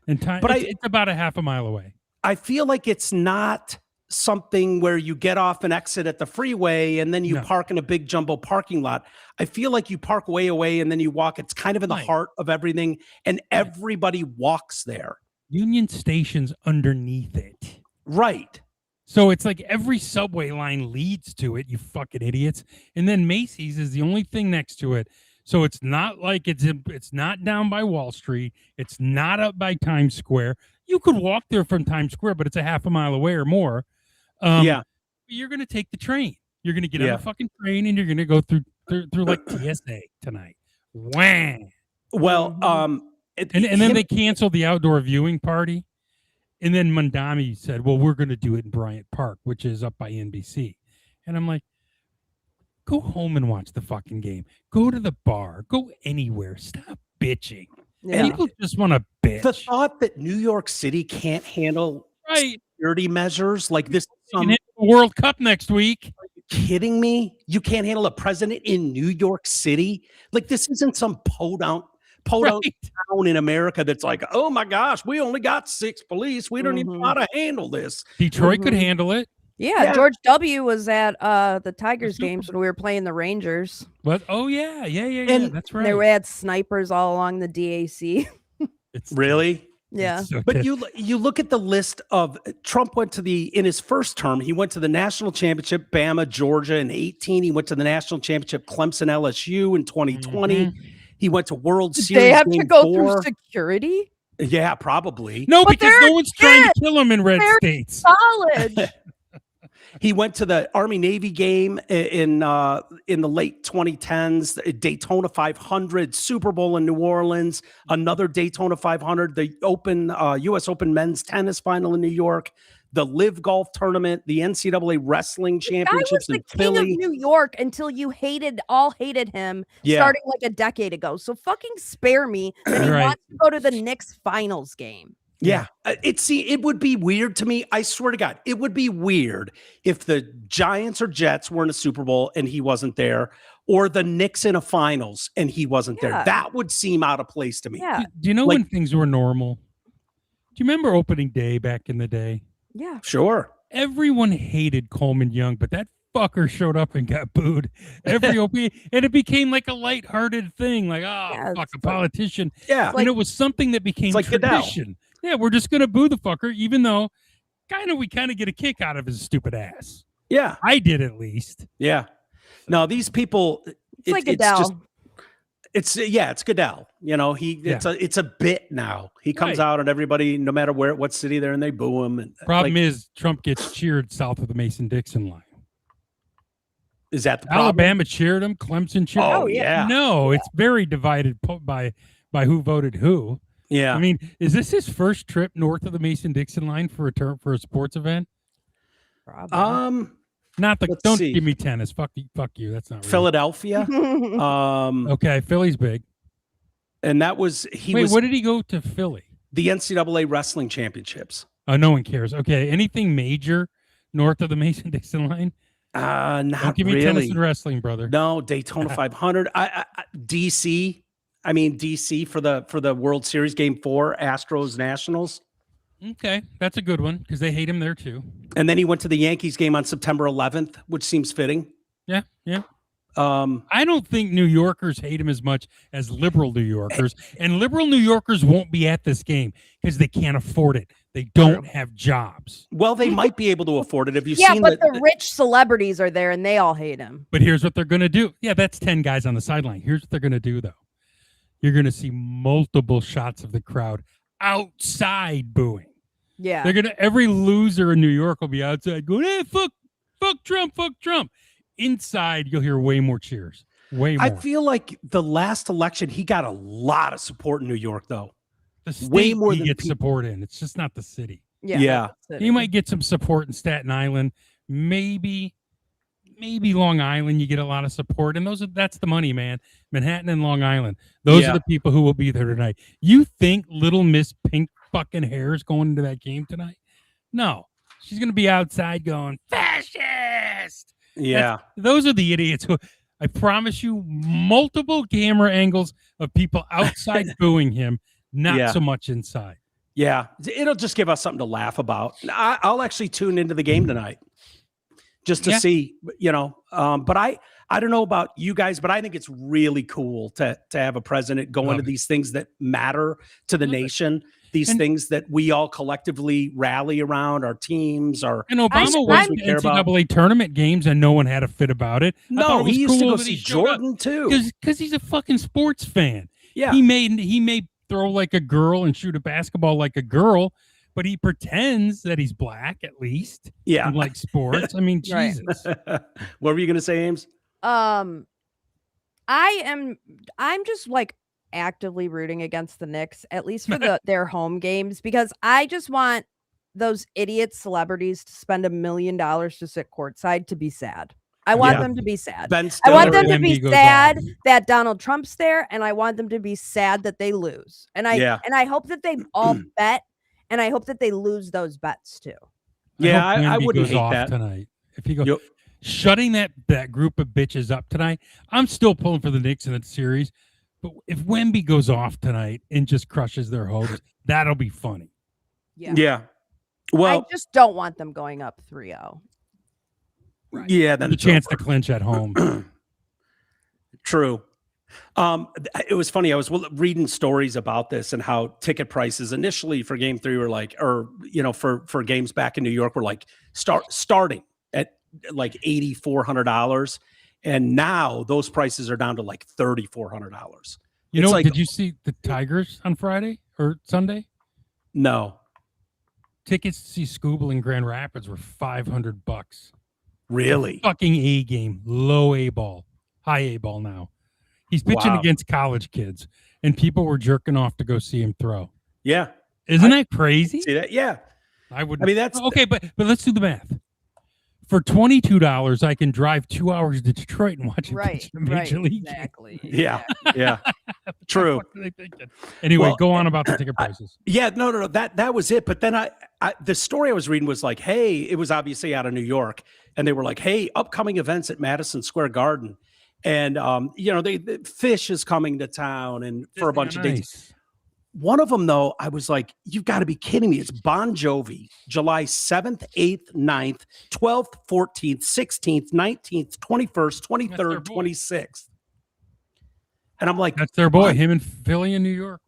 and time. But it's about a half a mile away. I feel like it's not something where you get off and exit at the freeway and then you park in a big jumbo parking lot. I feel like you park way away and then you walk. It's kind of in the heart of everything and everybody walks there. Union Station's underneath it. Right. So it's like every subway line leads to it, you fucking idiots. And then Macy's is the only thing next to it. So it's not like it's not down by Wall Street. It's not up by Times Square. You could walk there from Times Square, but it's a half a mile away or more. You're going to take the train. You're going to get on the fucking train and you're going to go through like TSA tonight. Wham. Well, and then they canceled the outdoor viewing party. And then Mondami said, well, we're going to do it in Bryant Park, which is up by NBC. And I'm like, go home and watch the fucking game. Go to the bar. Go anywhere. Stop bitching. Yeah. People just want to bitch. The thought that New York City can't handle security measures like this. The World Cup next week. Are you kidding me? You can't handle a president in New York City? Like this isn't some podunk town in America that's like, oh my gosh, we only got 6 police. We don't even know how to handle this. Detroit could handle it. Yeah, George W. was at the Tigers games when we were playing the Rangers. What? Oh yeah. And that's right. They had snipers all along the DAC. It's really. Yeah. so But you look at the list of Trump went to in his first term, he went to the national championship, Bama, Georgia in 2018. He went to the national championship, Clemson, LSU in 2020. He went to World Series. They have to go 4. through security? Yeah, probably. No, But because no one's trying to kill him in red states. College. He went to the Army Navy game in the late 2010s, Daytona 500, Super Bowl in New Orleans, another Daytona 500, the U.S. Open men's tennis final in New York, the Live Golf tournament, the NCAA wrestling championships in Philly. King of New York until you hated him starting like a decade ago. So fucking spare me that he wants to go to the Knicks finals game. Yeah, it would be weird to me. I swear to God, it would be weird if the Giants or Jets were in a Super Bowl and he wasn't there, or the Knicks in a finals and he wasn't there. That would seem out of place to me. Yeah. Do you know when things were normal? Do you remember opening day back in the day? Yeah, sure. Everyone hated Coleman Young, but that fucker showed up and got booed every opening, and it became like a lighthearted thing, like fuck a politician. Yeah, and it was something that became like tradition. Goodell. Yeah, we're just gonna boo the fucker, even though we kind of get a kick out of his stupid ass. Yeah, I did at least. Yeah, no, these people. It's like Goodell. It's Goodell. You know, it's a bit now. He comes out and everybody, no matter what city they're in, they boo him. And problem is Trump gets cheered south of the Mason-Dixon line. Is that the problem? Alabama cheered him, Clemson cheered him. Oh yeah. No, it's very divided by who voted who. Yeah. I mean, is this his first trip north of the Mason-Dixon line for a sports event? Probably. Not the. Let's Don't see. give me tennis. Fuck you. That's not real. Philadelphia. Okay, Philly's big. And that was what did he go to Philly? The NCAA wrestling championships. Oh, no one cares. Okay, anything major north of the Mason-Dixon line? Not Don't give me really. tennis and wrestling, brother. No, Daytona 500. DC. I mean DC for the World Series Game 4, Astros Nationals. Okay, that's a good one because they hate him there too. And then he went to the Yankees game on September 11th, which seems fitting. Yeah. I don't think New Yorkers hate him as much as liberal New Yorkers, and liberal New Yorkers won't be at this game because they can't afford it. They don't have jobs. Well, they might be able to afford it. Have you yeah, seen but the rich celebrities are there and they all hate him. But here's what they're going to do. Yeah, that's 10 guys on the sideline. Here's what they're going to do, though. You're going to see multiple shots of the crowd outside booing. Yeah. Every loser in New York will be outside going, hey, fuck Trump, fuck Trump. Inside, you'll hear way more cheers. Way more. I feel like the last election, he got a lot of support in New York, though. The state way more he than gets support in. It's just not the city. Yeah. You might get some support in Staten Island. Maybe Long Island, you get a lot of support. And that's the money, man. Manhattan and Long Island. Those are the people who will be there tonight. You think Little Miss Pink fucking Hair is going into that game tonight? No. She's going to be outside going, fascist. Yeah. Those are the idiots who, I promise you, multiple camera angles of people outside booing him, not so much inside. Yeah. It'll just give us something to laugh about. I'll actually tune into the game tonight just to see, but I don't know about you guys, but I think it's really cool to have a president go into these things that matter to the nation. These things that we all collectively rally around, our teams, and Obama went to NCAA tournament games and no one had a fit about it. No, he used to go see Jordan too. Because he's a fucking sports fan. Yeah. He may throw like a girl and shoot a basketball like a girl, but he pretends that he's black at least. Yeah. And like sports. I mean, Jesus. What were you going to say, Ames? I'm just like actively rooting against the Knicks, at least for their home games, because I just want those idiot celebrities to spend $1 million to sit courtside to be sad. I want them to be sad. I want them to be sad that Donald Trump's there, and I want them to be sad that they lose. And I hope that they all bet, and I hope that they lose those bets too. Yeah, I wouldn't hate that tonight. If he goes shutting that group of bitches up tonight, I'm still pulling for the Knicks in that series. But if Wemby goes off tonight and just crushes their hopes, that'll be funny. Yeah. Well, I just don't want them going up 3-0. Right. Yeah, then the chance to clinch at home. True. It was funny. I was reading stories about this and how ticket prices initially for Game 3 were like, or for games back in New York were like starting at like $8,400, and now those prices are down to like $3,400. Did you see the Tigers on Friday or Sunday? No. Tickets to see Scooble in Grand Rapids were $500. Really? Fucking A game, low A ball, high A ball now. He's pitching against college kids, and people were jerking off to go see him throw. Yeah. Isn't that crazy? See that? Yeah. I would. I mean, that's okay, but let's do the math. For $22, I can drive 2 hours to Detroit and watch him pitch the Major League. Exactly. Yeah. Yeah. True. Anyway, go on about the ticket prices. No. That was it. But then the story I was reading was like, hey, it was obviously out of New York, and they were like, hey, upcoming events at Madison Square Garden. And, the Fish is coming to town and for a bunch of dates. One of them, though, I was like, you've got to be kidding me. It's Bon Jovi, July 7th, 8th, 9th, 12th, 14th, 16th, 19th, 21st, 23rd, 26th. And I'm like, that's their boy, him in Philly and New York.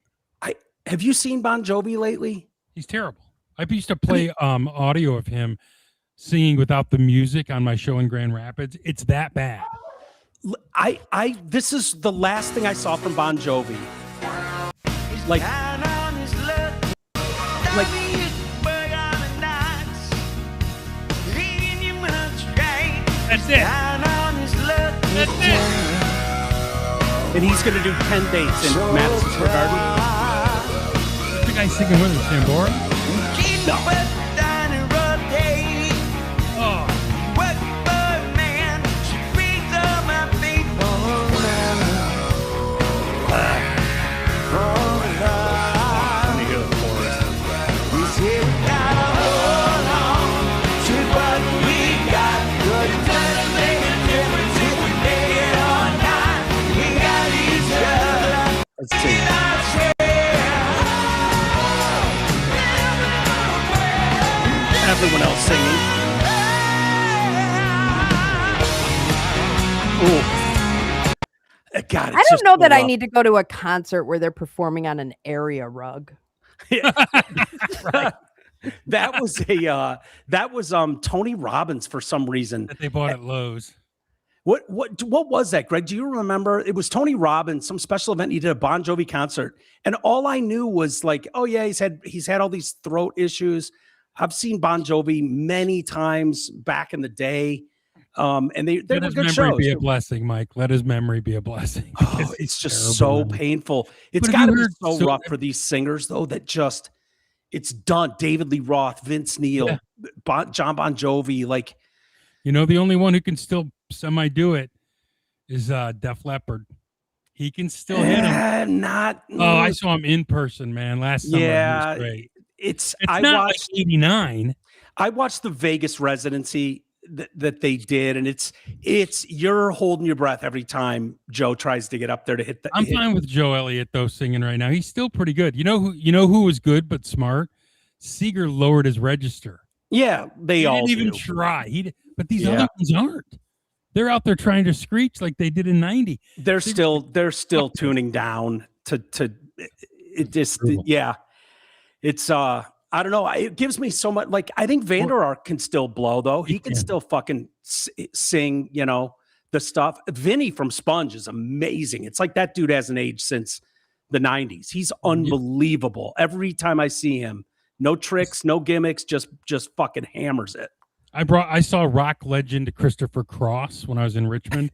Have you seen Bon Jovi lately? He's terrible. I used to play audio of him singing without the music on my show in Grand Rapids. It's that bad. This is the last thing I saw from Bon Jovi. Like that's it. That's it. And he's going to do 10 dates in Madison Square Garden. The guy singing with him, Sambora? No. Let's see. Everyone else singing. Ooh. God, I don't know that I need to go to a concert where they're performing on an area rug. Right. That was Tony Robbins for some reason. That they bought at Lowe's. What was that, Greg? Do you remember? It was Tony Robbins, some special event. He did a Bon Jovi concert, and all I knew was like, oh yeah, he's had all these throat issues. I've seen Bon Jovi many times back in the day, and they were good shows. Let his memory be a blessing, Mike. Let his memory be a blessing. Oh, it's just so painful. It's got to be so rough for these singers, though. That just it's done. David Lee Roth, Vince Neil, John Bon Jovi, like. The only one who can still semi-do it is Def Leppard. He can still hit him. I saw him in person, man. Last summer, he was great. I not watched like 89. I watched the Vegas residency that they did, and it's you're holding your breath every time Joe tries to get up there to hit the. I'm fine with Joe Elliott though singing right now. He's still pretty good. You know who was good but smart? Seeger lowered his register. Yeah, they all didn't even try. But these other ones aren't. They're out there trying to screech like they did in '90. They're still tuning down to it. Just it's I don't know. It gives me so much. Like I think Vander Ark can still blow though. He can still fucking sing. The stuff. Vinny from Sponge is amazing. It's like that dude hasn't aged since the '90s. He's unbelievable. Every time I see him. No tricks, no gimmicks, just fucking hammers it. I saw rock legend Christopher Cross when I was in Richmond.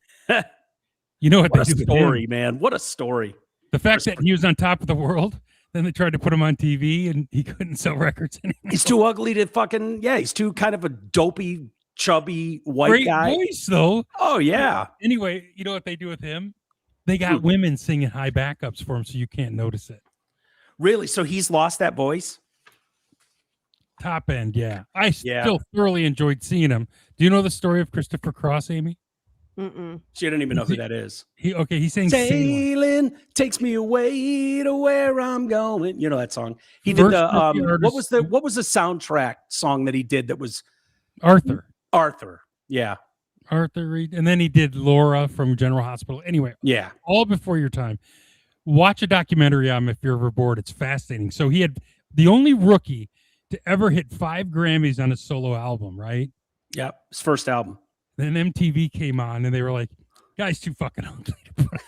You know what a story, man. What a story. The fact that he was on top of the world, then they tried to put him on TV and he couldn't sell records anymore. He's too ugly to fucking he's too kind of a dopey, chubby white guy. Great voice though. Oh yeah. Anyway, you know what they do with him? They got women singing high backups for him so you can't notice it. Really? So he's lost that voice? Top end, yeah. I still thoroughly enjoyed seeing him. Do you know the story of Christopher Cross, Amy? She didn't even know who that is. He's saying Sailing takes me away to where I'm going. You know that song. He did the what was the soundtrack song that he did that was Arthur. Yeah. Arthur Reed. And then he did Laura from General Hospital. Anyway, yeah. All before your time. Watch a documentary on him if you're ever bored. It's fascinating. So he had the only rookie to ever hit 5 Grammys on a solo album, right? Yep. His first album. Then MTV came on and they were like, guy's too fucking ugly to put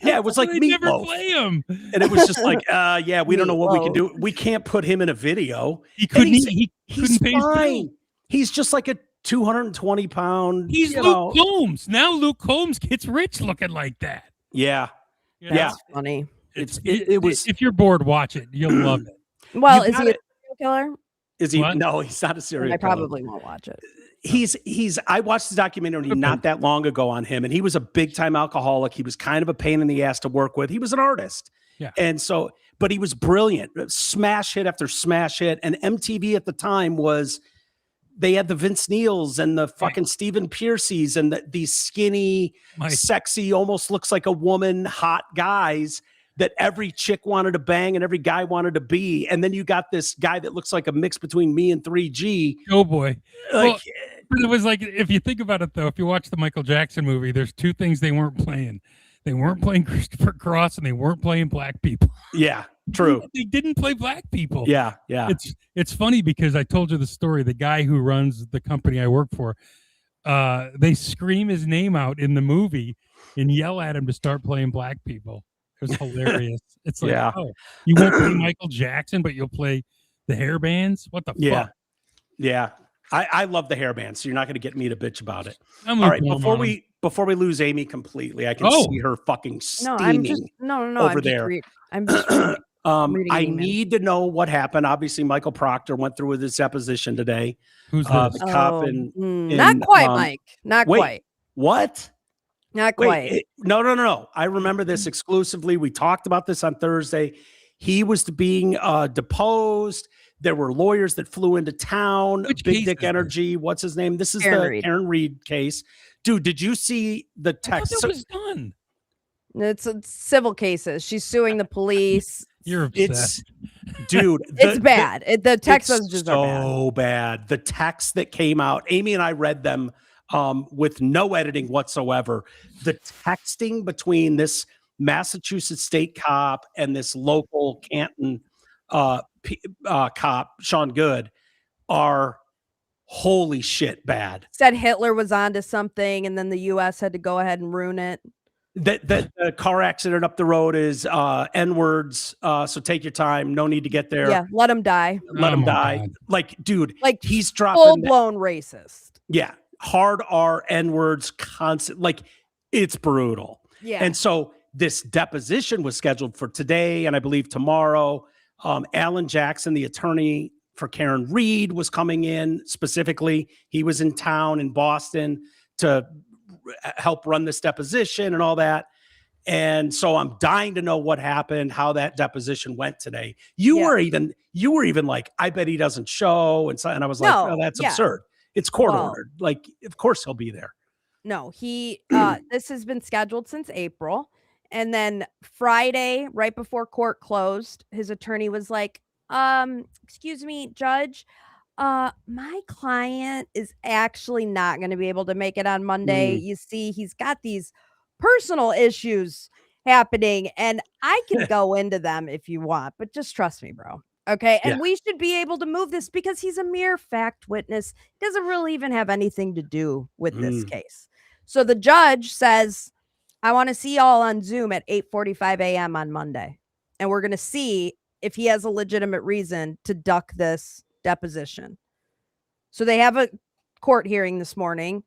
Yeah, it was like they Meatloaf. never play him. And it was just like, yeah, we don't know what we can do. We can't put him in a video. He couldn't. He's fine. He's just like a 220-pound. He's Luke Combs. Now Luke Combs gets rich looking like that. Yeah. That's funny. It was. If you're bored, watch it. You'll love it. Well, is he a serial killer? Is he? What? No, he's not a serial killer. I probably won't watch it. I watched the documentary not that long ago on him, and he was a big time alcoholic. He was kind of a pain in the ass to work with. He was an artist. Yeah. And so, but he was brilliant. Smash hit after smash hit. And MTV at the time they had the Vince Neils and the fucking Stephen Piercy's and these skinny, sexy, almost looks like a woman, hot guys that every chick wanted to bang and every guy wanted to be. And then you got this guy that looks like a mix between me and 3G. Oh boy. It was like, if you think about it though, if you watch the Michael Jackson movie, there's 2 things they weren't playing. They weren't playing Christopher Cross and they weren't playing black people. Yeah, true. They didn't play black people. Yeah. It's funny because I told you the story. The guy who runs the company I work for, they scream his name out in the movie and yell at him to start playing black people. It was hilarious. It's like, oh, you won't play Michael Jackson, but you'll play the hair bands? What the fuck? Yeah. I love the hair bands, so you're not going to get me to bitch about it. All right, before we lose Amy completely, I can see her fucking steaming over there. I'm just I need to know what happened. Obviously, Michael Proctor went through with his deposition today. Who's this? The cop not quite, Mike. Not quite. What? Not quite. No. I remember this exclusively. We talked about this on Thursday. He was being deposed. There were lawyers that flew into town. Big Dick Energy. What's his name? This is the Karen Reed case. Dude, did you see the text? I thought it was done. It's civil cases. She's suing the police. You're obsessed. It's bad. The text messages are so bad. The texts that came out, Amy and I read them with no editing whatsoever. The texting between this Massachusetts state cop and this local Canton cop, Sean Good, are holy shit bad. Said Hitler was onto something, and then the U.S. had to go ahead and ruin it. That the car accident up the road is N-words. So take your time. No need to get there. Yeah, let him die. Let him die. God. Like, dude, he's dropping full-blown racist. Yeah, hard R, N-words, constant. Like, it's brutal. Yeah. And so this deposition was scheduled for today and I believe tomorrow. Alan Jackson, the attorney for Karen Reed, was coming in specifically. He was in town in Boston to help run this deposition and all that. And so I'm dying to know what happened, how that deposition went today. You were even like, I bet he doesn't show. And I was like, oh, that's absurd. It's court ordered. Like, of course he'll be there. No, this has been scheduled since April. And then Friday, right before court closed, his attorney was like, excuse me, Judge, my client is actually not going to be able to make it on Monday. You see, he's got these personal issues happening, and I can go into them if you want, but just trust me, bro. Okay. And we should be able to move this because he's a mere fact witness. He doesn't really even have anything to do with this case. So the judge says, I want to see y'all on Zoom at 8:45 a.m. on Monday. And we're going to see if he has a legitimate reason to duck this deposition. So they have a court hearing this morning.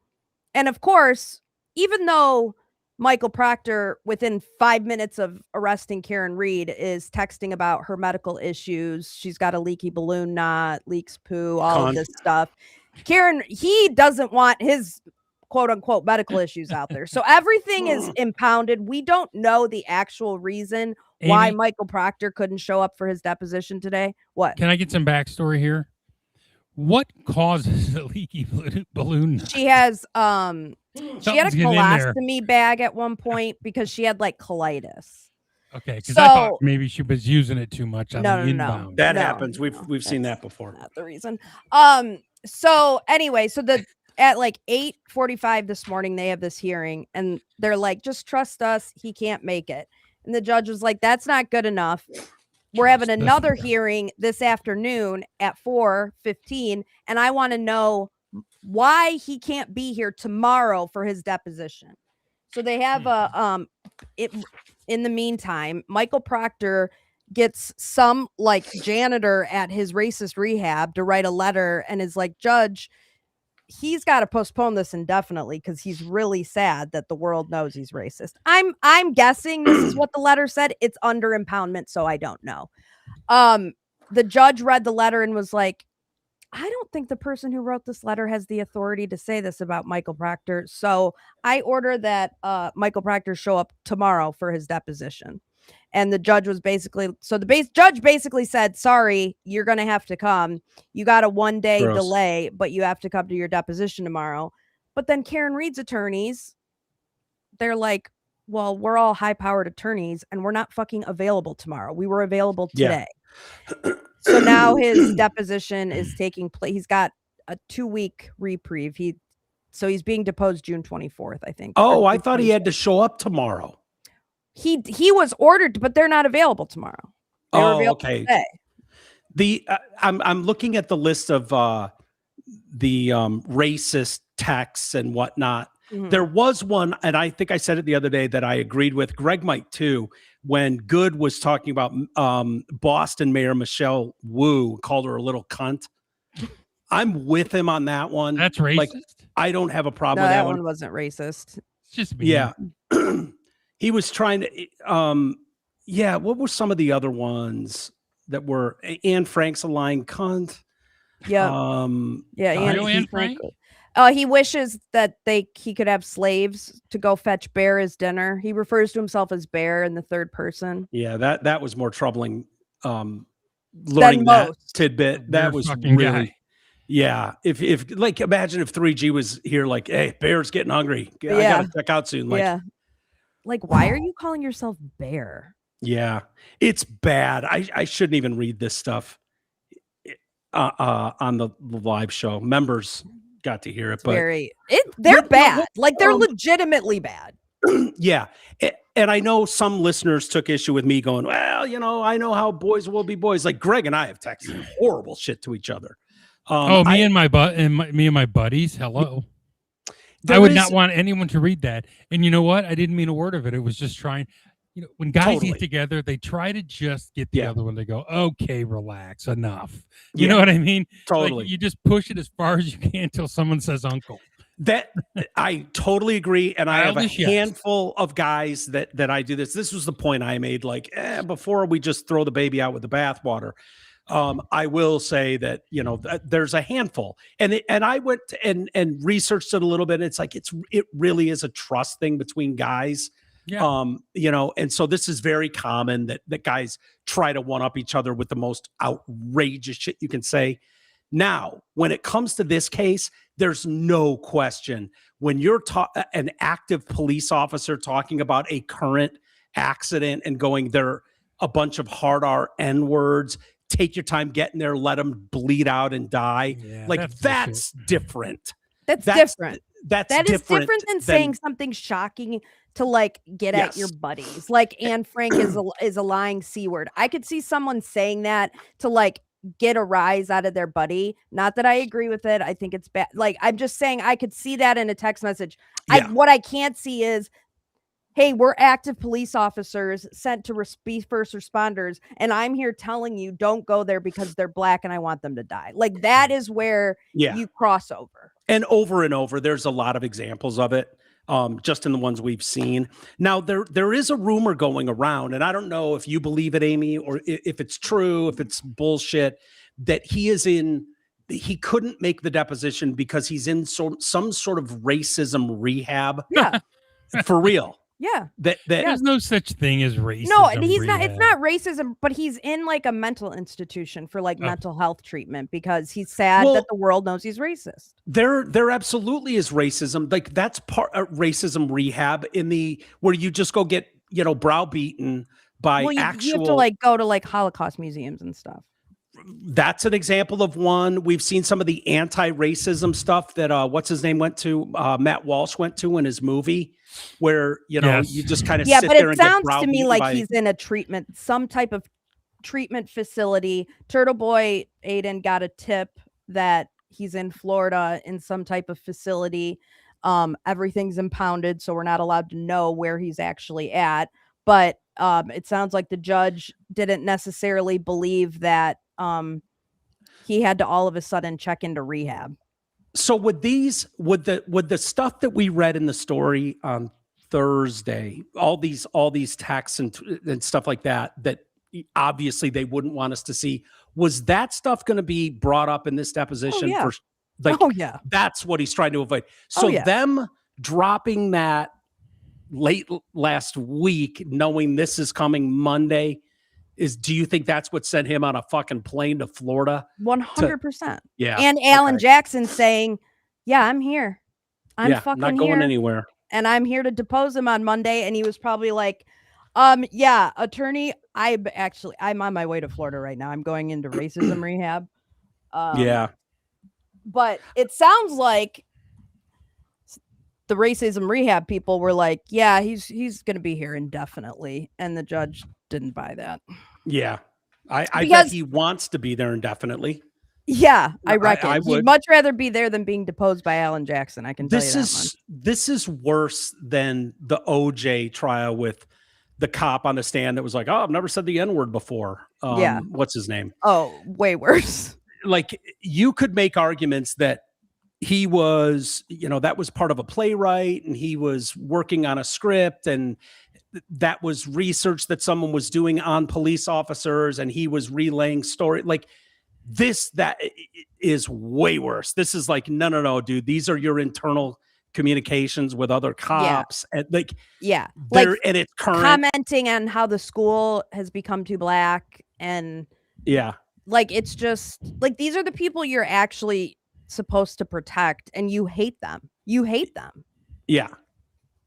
And of course, even though Michael Proctor, within 5 minutes of arresting Karen Reed, is texting about her medical issues, she's got a leaky balloon knot, leaks poo, all of this stuff. He doesn't want his quote unquote medical issues out there. So everything is impounded. We don't know the actual reason why Michael Proctor couldn't show up for his deposition today. What? Can I get some backstory here? What causes a leaky balloon? She has she had a Something's getting in there. colostomy bag at one point because she had like colitis. Okay, because So- I thought maybe she was using it too much on No, the no, no. inbound. That No, happens. We've seen that that's before. Not the reason. So anyway, so at like 8:45 this morning, they have this hearing and they're like, just trust us. He can't make it. And the judge was like, that's not good enough. We're having Trust us. another hearing this afternoon at 4:15. And I want to know why he can't be here tomorrow for his deposition. So they have in the meantime, Michael Proctor gets some like janitor at his racist rehab to write a letter and is like, Judge, he's got to postpone this indefinitely because he's really sad that the world knows he's racist. I'm guessing this is what the letter said. It's under impoundment, so I don't know. The judge read the letter and was like, I don't think the person who wrote this letter has the authority to say this about Michael Proctor. So I order that Michael Proctor show up tomorrow for his deposition. And the judge was basically, judge basically said, sorry, you're going to have to come. You got a 1-day Gross. delay, but you have to come to your deposition tomorrow. But then Karen Reed's attorneys, they're like, well, we're all high powered attorneys and we're not fucking available tomorrow. We were available today. Yeah. So now his deposition is taking place. He's got a 2-week reprieve. He's being deposed June 24th, I think. Oh, I thought he had to show up tomorrow. He was ordered, but they're not available tomorrow. They were available okay. today. I'm looking at the list of the racist texts and whatnot. Mhm. There was one, and I think I said it the other day that I agreed with. Greg might too, when Good was talking about Boston Mayor Michelle Wu, called her a little cunt. I'm with him on that one. That's racist. Like, I don't have a problem No, with that that one one. wasn't racist. It's just me. Yeah. He was trying to, what were some of the other ones that were Anne Frank's a lying cunt? Yeah. Are you Anne Frank? He wishes that he could have slaves to go fetch Bear his dinner. He refers to himself as Bear in the third person. Yeah, that was more troubling. Learning Than that most. tidbit, that Bear was fucking really, guy. yeah. If like, imagine if 3G was here, like, hey, Bear's getting hungry. I Yeah. gotta check out soon. Like, Yeah. Like, why are you calling yourself Bear? yeah, it's bad. I shouldn't even read this stuff on the live show. Members got to hear it, but They're bad. Like, they're legitimately bad. yeah. And I know some listeners took issue with me going, well, I know how boys will be boys. Like Greg and I have texted horrible shit to each other. Me and my buddies. Hello. I would not want anyone to read that. And you know what? I didn't mean a word of it. It was just trying. When guys eat together, they try to just get the other one to go, okay, relax, enough. You know what I mean? Totally. Like, you just push it as far as you can until someone says uncle. That I totally agree. And I have a Childish, yes. handful of guys that I do this. This was the point I made, like, before we just throw the baby out with the bathwater. I will say that, there's a handful, and I went and researched it a little bit. And it's like, it really is a trust thing between guys. Yeah. And so this is very common that guys try to one up each other with the most outrageous shit you can say. Now, when it comes to this case, there's no question when you're an active police officer talking about a current accident and going, there a bunch of hard R N words, take your time getting there, let them bleed out and die. Yeah, like that's different. That's different. That is different than saying something shocking to like get at your buddies. Like Anne Frank is a lying C word. I could see someone saying that to like get a rise out of their buddy. Not that I agree with it. I think it's bad. Like, I'm just saying I could see that in a text message. Yeah. What I can't see is, hey, we're active police officers sent to be first responders, and I'm here telling you don't go there because they're black and I want them to die. Like, that is where you cross over. And over, there's a lot of examples of it, just in the ones we've seen. Now, there is a rumor going around, and I don't know if you believe it, Amy, or if it's true, if it's bullshit, that he couldn't make the deposition because he's in some sort of racism rehab. Yeah. For real. Yeah. There's no such thing as racism. No, and he's not. It's not racism, but he's in like a mental institution for like mental health treatment because he's sad that the world knows he's racist. There absolutely is racism. Like that's part of racism rehab where you just go get browbeaten by actual. You have to like go to like Holocaust museums and stuff. That's an example of one. We've seen some of the anti-racism stuff that what's his name went to, Matt Walsh went to in his movie, where you just kind of sit there and get browbeaten. Yeah, but it sounds to me like he's in a some type of treatment facility. Turtle Boy Aiden got a tip that he's in Florida in some type of facility. Everything's impounded, so we're not allowed to know where he's actually at. But it sounds like the judge didn't necessarily believe that he had to all of a sudden check into rehab. So would the stuff that we read in the story on Thursday, all these texts and stuff like that obviously they wouldn't want us to see, was that stuff going to be brought up in this deposition? That's what he's trying to avoid. So them dropping that late last week, knowing this is coming Monday, do you think that's what sent him on a fucking plane to Florida? 100%. Yeah. And Alan Jackson saying, yeah, I'm here. I'm fucking not going here, anywhere. And I'm here to depose him on Monday. And he was probably like, attorney, I'm on my way to Florida right now. I'm going into racism rehab. But it sounds like the racism rehab people were like, yeah, he's going to be here indefinitely. And the judge didn't buy that. Yeah. I bet he wants to be there indefinitely. Yeah, I reckon. He'd much rather be there than being deposed by Alan Jackson. I can tell you that much. This is worse than the OJ trial with the cop on the stand that was like, oh, I've never said the N-word before. What's his name? Oh, way worse. Like you could make arguments that he was, that was part of a playwright and he was working on a script and that was research that someone was doing on police officers and he was relaying story. Like that is way worse. This is like, no, dude, these are your internal communications with other cops. And and it's current. Commenting on how the school has become too black. And like, it's just like, these are the people you're actually supposed to protect and you hate them. Yeah,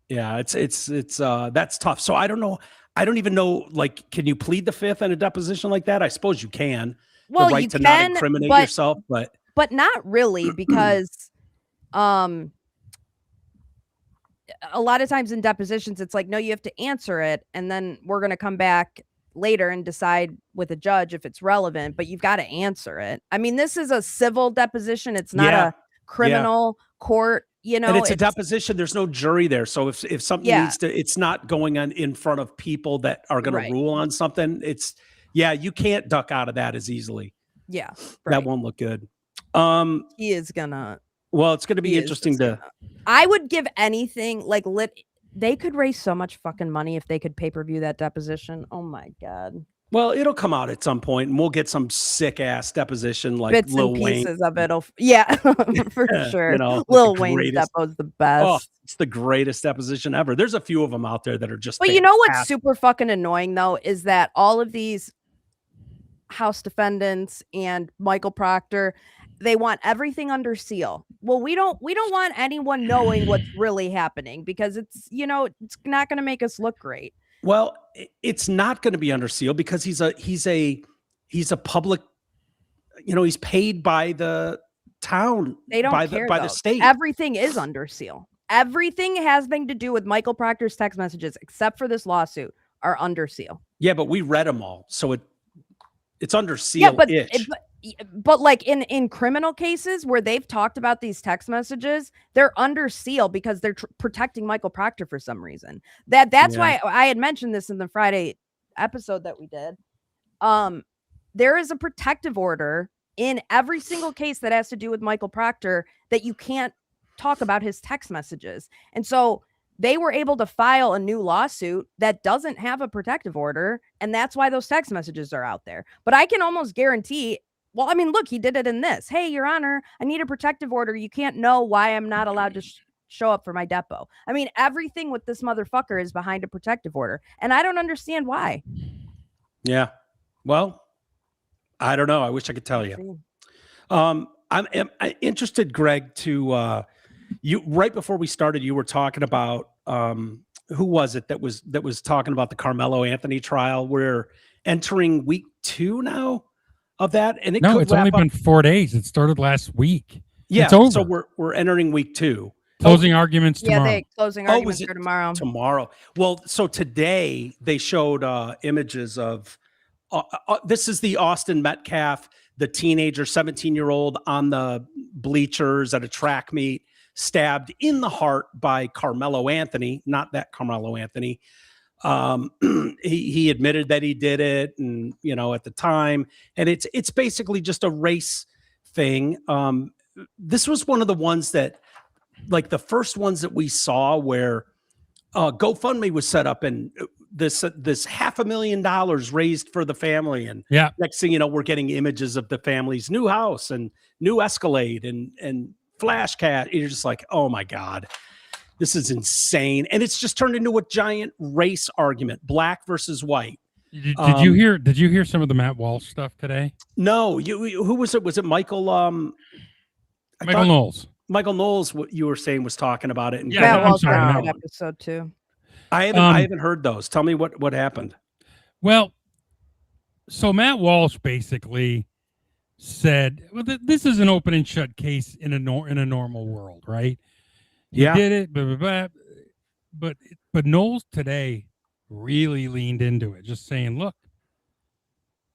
it's that's tough. So I don't know. I don't even know, like, can you plead the fifth in a deposition like that? I suppose you can. Well, the right to not incriminate yourself, but not really, because a lot of times in depositions, it's like, no, you have to answer it. And then we're going to come back later and decide with a judge if it's relevant, but you've got to answer it. I mean, this is a civil deposition. It's not a criminal court, and it's a deposition. There's no jury there. So if something needs to, it's not going on in front of people that are going to rule on something. You can't duck out of that as easily. Yeah. That won't look good. He is gonna. Well, it's going to be interesting I would give anything like they could raise so much fucking money if they could pay-per-view that deposition. Oh my God. Well, it'll come out at some point and we'll get some sick ass deposition like bits Lil and Wayne. pieces of it. For sure. Lil Wayne's depo's the best. Oh, it's the greatest deposition ever. There's a few of them out there that are just. But you know what's super fucking annoying though is that all of these House defendants and Michael Proctor, they want everything under seal. Well, we don't want anyone knowing what's really happening because it's not going to make us look great. Well, it's not going to be under seal because he's a public, he's paid by the town. They don't care by the state. Everything is under seal. Everything having to do with Michael Proctor's text messages, except for this lawsuit, are under seal. Yeah, but we read them all, so it's under seal. Yeah, but like in criminal cases where they've talked about these text messages, they're under seal because they're protecting Michael Proctor for some reason. That's why I had mentioned this in the Friday episode that we did. There is a protective order in every single case that has to do with Michael Proctor that you can't talk about his text messages. And so they were able to file a new lawsuit that doesn't have a protective order. And that's why those text messages are out there. But I can almost guarantee, well, I mean, look, he did it in this. Hey, Your Honor, I need a protective order. You can't know why I'm not allowed to show up for my depot. I mean, everything with this motherfucker is behind a protective order, and I don't understand why. Yeah. Well, I don't know. I wish I could tell you. I'm interested, Greg, to you right before we started, you were talking about who was it that was talking about the Carmelo Anthony trial? We're entering week 2 now of that, and it's only been 4 days. It started last week. Yeah, it's over. So we're entering week 2. Closing arguments tomorrow. Yeah, closing arguments are tomorrow. Tomorrow. Well, so today they showed images of this is the Austin Metcalf, the teenager, 17-year-old on the bleachers at a track meet, stabbed in the heart by Carmelo Anthony, not that Carmelo Anthony. He admitted that he did it, and at the time, and it's basically just a race thing. This was one of the ones that, like the first ones that we saw where GoFundMe was set up, and this $500,000 raised for the family, and next thing you know, we're getting images of the family's new house and new Escalade and Flash Cat. You're just like, oh my God, this is insane. And it's just turned into a giant race argument, black versus white. Did you hear some of the Matt Walsh stuff today? No, who was it? Was it Michael? Michael Knowles. Michael Knowles, what you were saying, was talking about it. And Matt Walsh had an episode too. I haven't heard those. Tell me what happened. Well, so Matt Walsh basically said, well, this is an open and shut case in a normal world, right? He did it, blah, blah, blah. But Knowles today really leaned into it, just saying, look,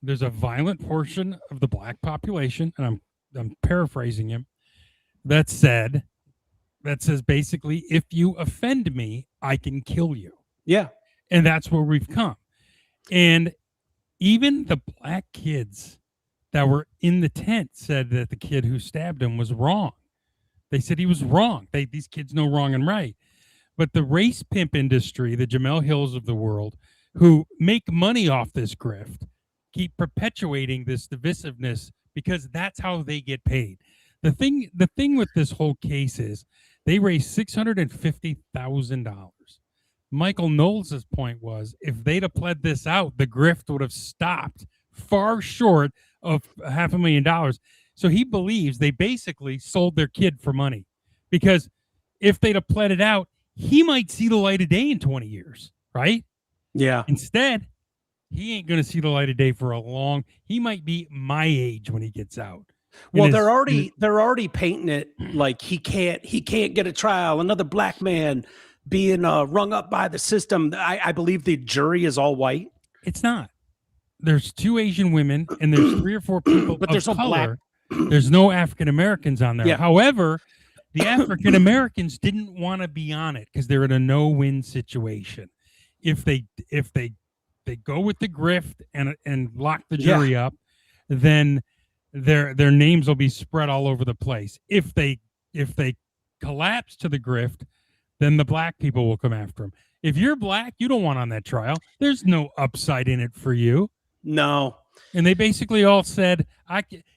there's a violent portion of the black population, and I'm paraphrasing him, that says basically, if you offend me, I can kill you. Yeah. And that's where we've come. And even the black kids that were in the tent said that the kid who stabbed him was wrong. They said he was wrong. These kids know wrong and right. But the race pimp industry, the Jamel Hills of the world, who make money off this grift, keep perpetuating this divisiveness because that's how they get paid. The thing with this whole case is they raised $650,000. Michael Knowles' point was, if they'd have pled this out, the grift would have stopped far short of $500,000. So he believes they basically sold their kid for money, because if they'd have pled it out, he might see the light of day in 20 years, right? Yeah. Instead, he ain't going to see the light of day for he might be my age when he gets out. Well, they're already painting it like he can't get a trial. Another black man being rung up by the system. I believe the jury is all white. It's not. There's 2 Asian women and there's 3 or 4 people, but there's no color. There's no African Americans on there. Yeah. However, the African Americans didn't want to be on it because they're in a no-win situation. If they go with the grift and lock the jury up, then their names will be spread all over the place. If they collapse to the grift, then the black people will come after them. If you're black, you don't want on that trial. There's no upside in it for you. No. And they basically all said,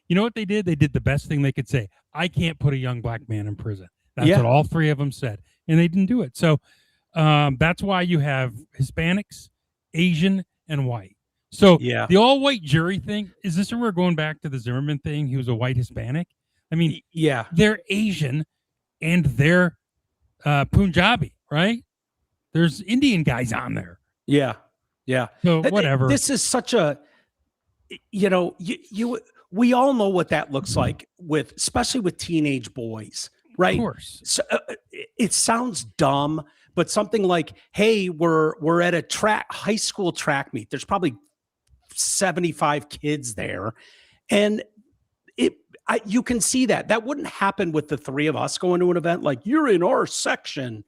you know what they did? They did the best thing they could say. I can't put a young black man in prison. That's what all 3 of them said. And they didn't do it. So that's why you have Hispanics, Asian, and white. So the all-white jury thing, is this where we're going back to the Zimmerman thing? He was a white Hispanic. I mean, they're Asian and they're Punjabi, right? There's Indian guys on there. Yeah. So whatever. This is such a, we all know what that looks like especially with teenage boys, right? Of course. So, it sounds dumb, but something like, hey, we're at a high school track meet. There's probably 75 kids there. And you can see that wouldn't happen with the 3 of us going to an event like, you're in our section.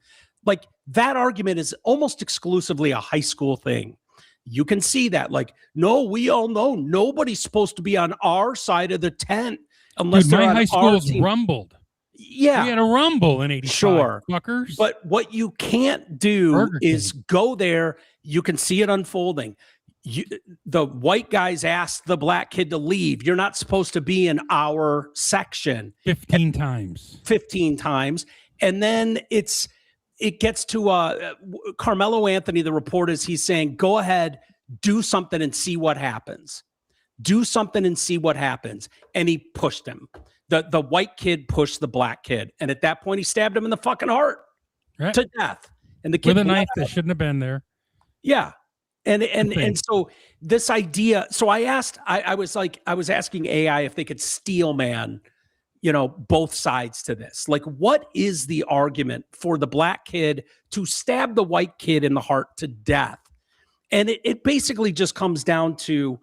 Like, that argument is almost exclusively a high school thing. You can see that, like, no, we all know nobody's supposed to be on our side of the tent unless they're on high school's team. Rumbled. Yeah. We had a rumble in 85. Sure. Fuckers. But what you can't do is go there. You can see it unfolding. The white guys asked the black kid to leave. You're not supposed to be in our section. 15 times. And then it gets to Carmelo Anthony. The report is he's saying, go ahead, do something and see what happens. Do something and see what happens. And he pushed him. The white kid pushed the black kid. And at that point, he stabbed him in the fucking heart to death. And the kid with a knife that shouldn't have been there. Yeah. And so this idea, so I was asking AI if they could steel man, both sides to this. Like, what is the argument for the black kid to stab the white kid in the heart to death? And it basically just comes down to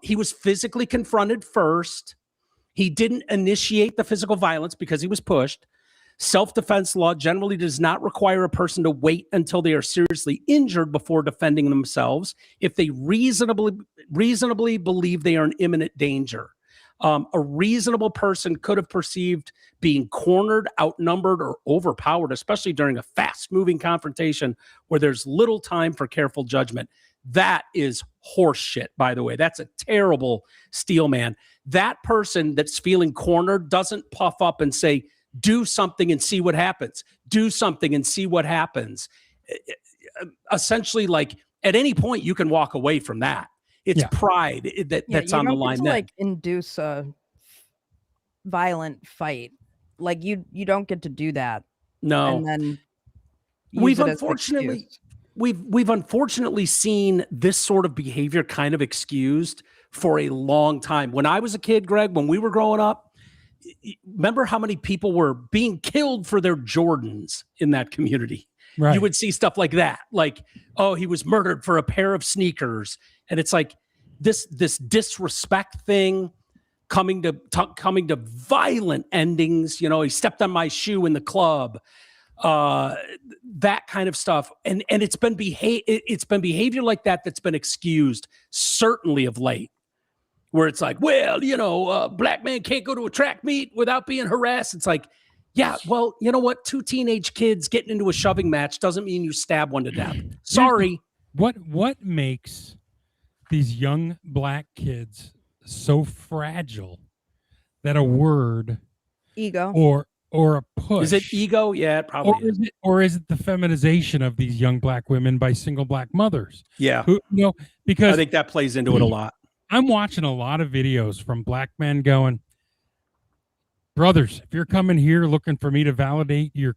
he was physically confronted first. He didn't initiate the physical violence because he was pushed. Self-defense law generally does not require a person to wait until they are seriously injured before defending themselves if they reasonably believe they are in imminent danger. A reasonable person could have perceived being cornered, outnumbered, or overpowered, especially during a fast-moving confrontation where there's little time for careful judgment. That is horse shit, by the way. That's a terrible steel man. That person that's feeling cornered doesn't puff up and say, do something and see what happens. Do something and see what happens. Essentially, like, at any point, you can walk away from that. It's pride that's on the line. To, like, induce a violent fight. Like, you don't get to do that. No. And then we've unfortunately seen this sort of behavior kind of excused for a long time. When I was a kid, Greg, when we were growing up, remember how many people were being killed for their Jordans in that community? Right. You would see stuff like that. Like, oh, he was murdered for a pair of sneakers. And it's like this disrespect thing coming to violent endings. He stepped on my shoe in the club. That kind of stuff. And it's been behavior like that that's been excused, certainly of late. Where it's like, well, black man can't go to a track meet without being harassed. It's like, yeah, well, you know what? 2 teenage kids getting into a shoving match doesn't mean you stab one to death. Sorry. What makes these young black kids so fragile that a word, ego, or a push, is it ego? Yeah, it probably is. Or is it the feminization of these young black women by single black mothers? Yeah, because I think that plays into it a lot. I'm watching a lot of videos from black men going, brothers, if you're coming here looking for me to validate your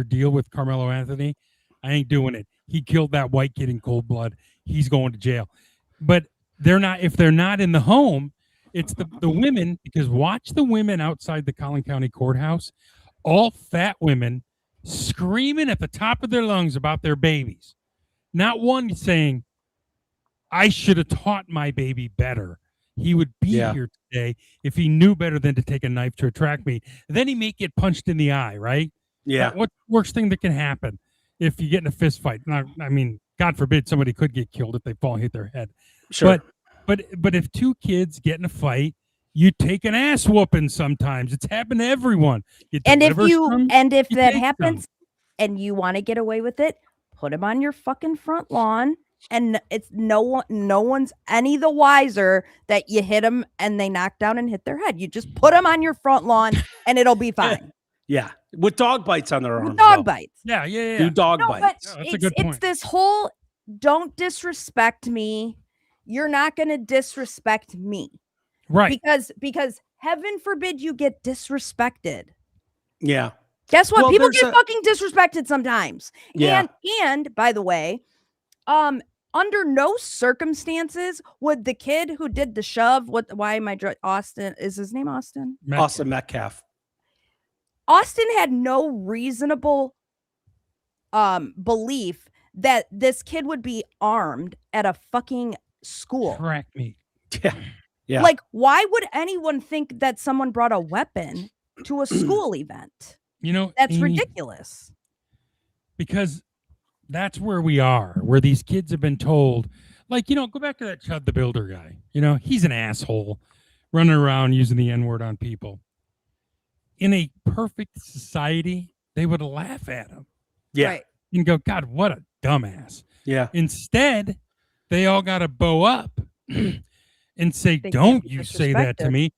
deal with Carmelo Anthony, I ain't doing it. He killed that white kid in cold blood. He's going to jail. But they're not, if they're not in the home, it's the women, because watch the women outside the Collin County Courthouse, all fat women screaming at the top of their lungs about their babies. Not one saying, I should have taught my baby better. He would be here today if he knew better than to take a knife to a track meet. Then he may get punched in the eye, right? Yeah. What's the worst thing that can happen if you get in a fist fight? Now, I mean, God forbid somebody could get killed if they fall and hit their head. Sure. But if 2 kids get in a fight, you take an ass whooping sometimes. It's happened to everyone. And if that happens and you want to get away with it, put him on your fucking front lawn. And it's no one's any the wiser that you hit them and they knock down and hit their head. You just put them on your front lawn and it'll be fine. Yeah, with dog bites on their arms. Dog bites. Yeah. Do dog bites. That's a good point. It's this whole don't disrespect me. You're not going to disrespect me, right? Because heaven forbid you get disrespected. Yeah. Guess what? People get fucking disrespected sometimes. Yeah. And by the way, under no circumstances would the kid who did the shove, Austin, is his name Austin? Austin Metcalf. Austin had no reasonable belief that this kid would be armed at a fucking school. Correct me. Yeah. Like, why would anyone think that someone brought a weapon to a school event? That's Amy, ridiculous. Because that's where we are, where these kids have been told, like, go back to that Chud the Builder guy. He's an asshole running around using the N-word on people. In a perfect society, they would laugh at him. Yeah. Right. And go, God, what a dumbass. Yeah. Instead, they all got to bow up and say, don't you say that to me.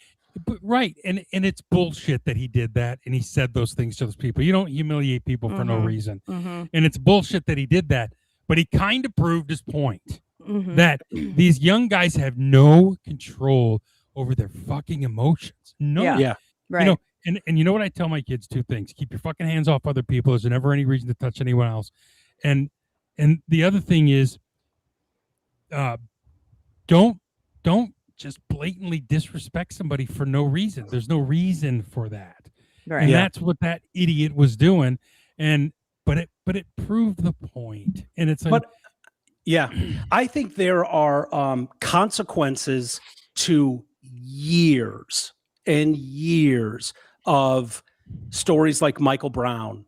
But, right. And it's bullshit that he did that and he said those things to those people. You don't humiliate people for no reason. And it's bullshit that he did that. But he kind of proved his point that these young guys have no control over their fucking emotions. No. Yeah. Right. You know, and you know what I tell my kids? 2 things. Keep your fucking hands off other people. There's never any reason to touch anyone else. And the other thing is, don't just blatantly disrespect somebody for no reason. There's no reason for that. Right. And that's what that idiot was doing. But it proved the point. And it's like, But yeah, I think there are consequences to years and years of stories like Michael Brown,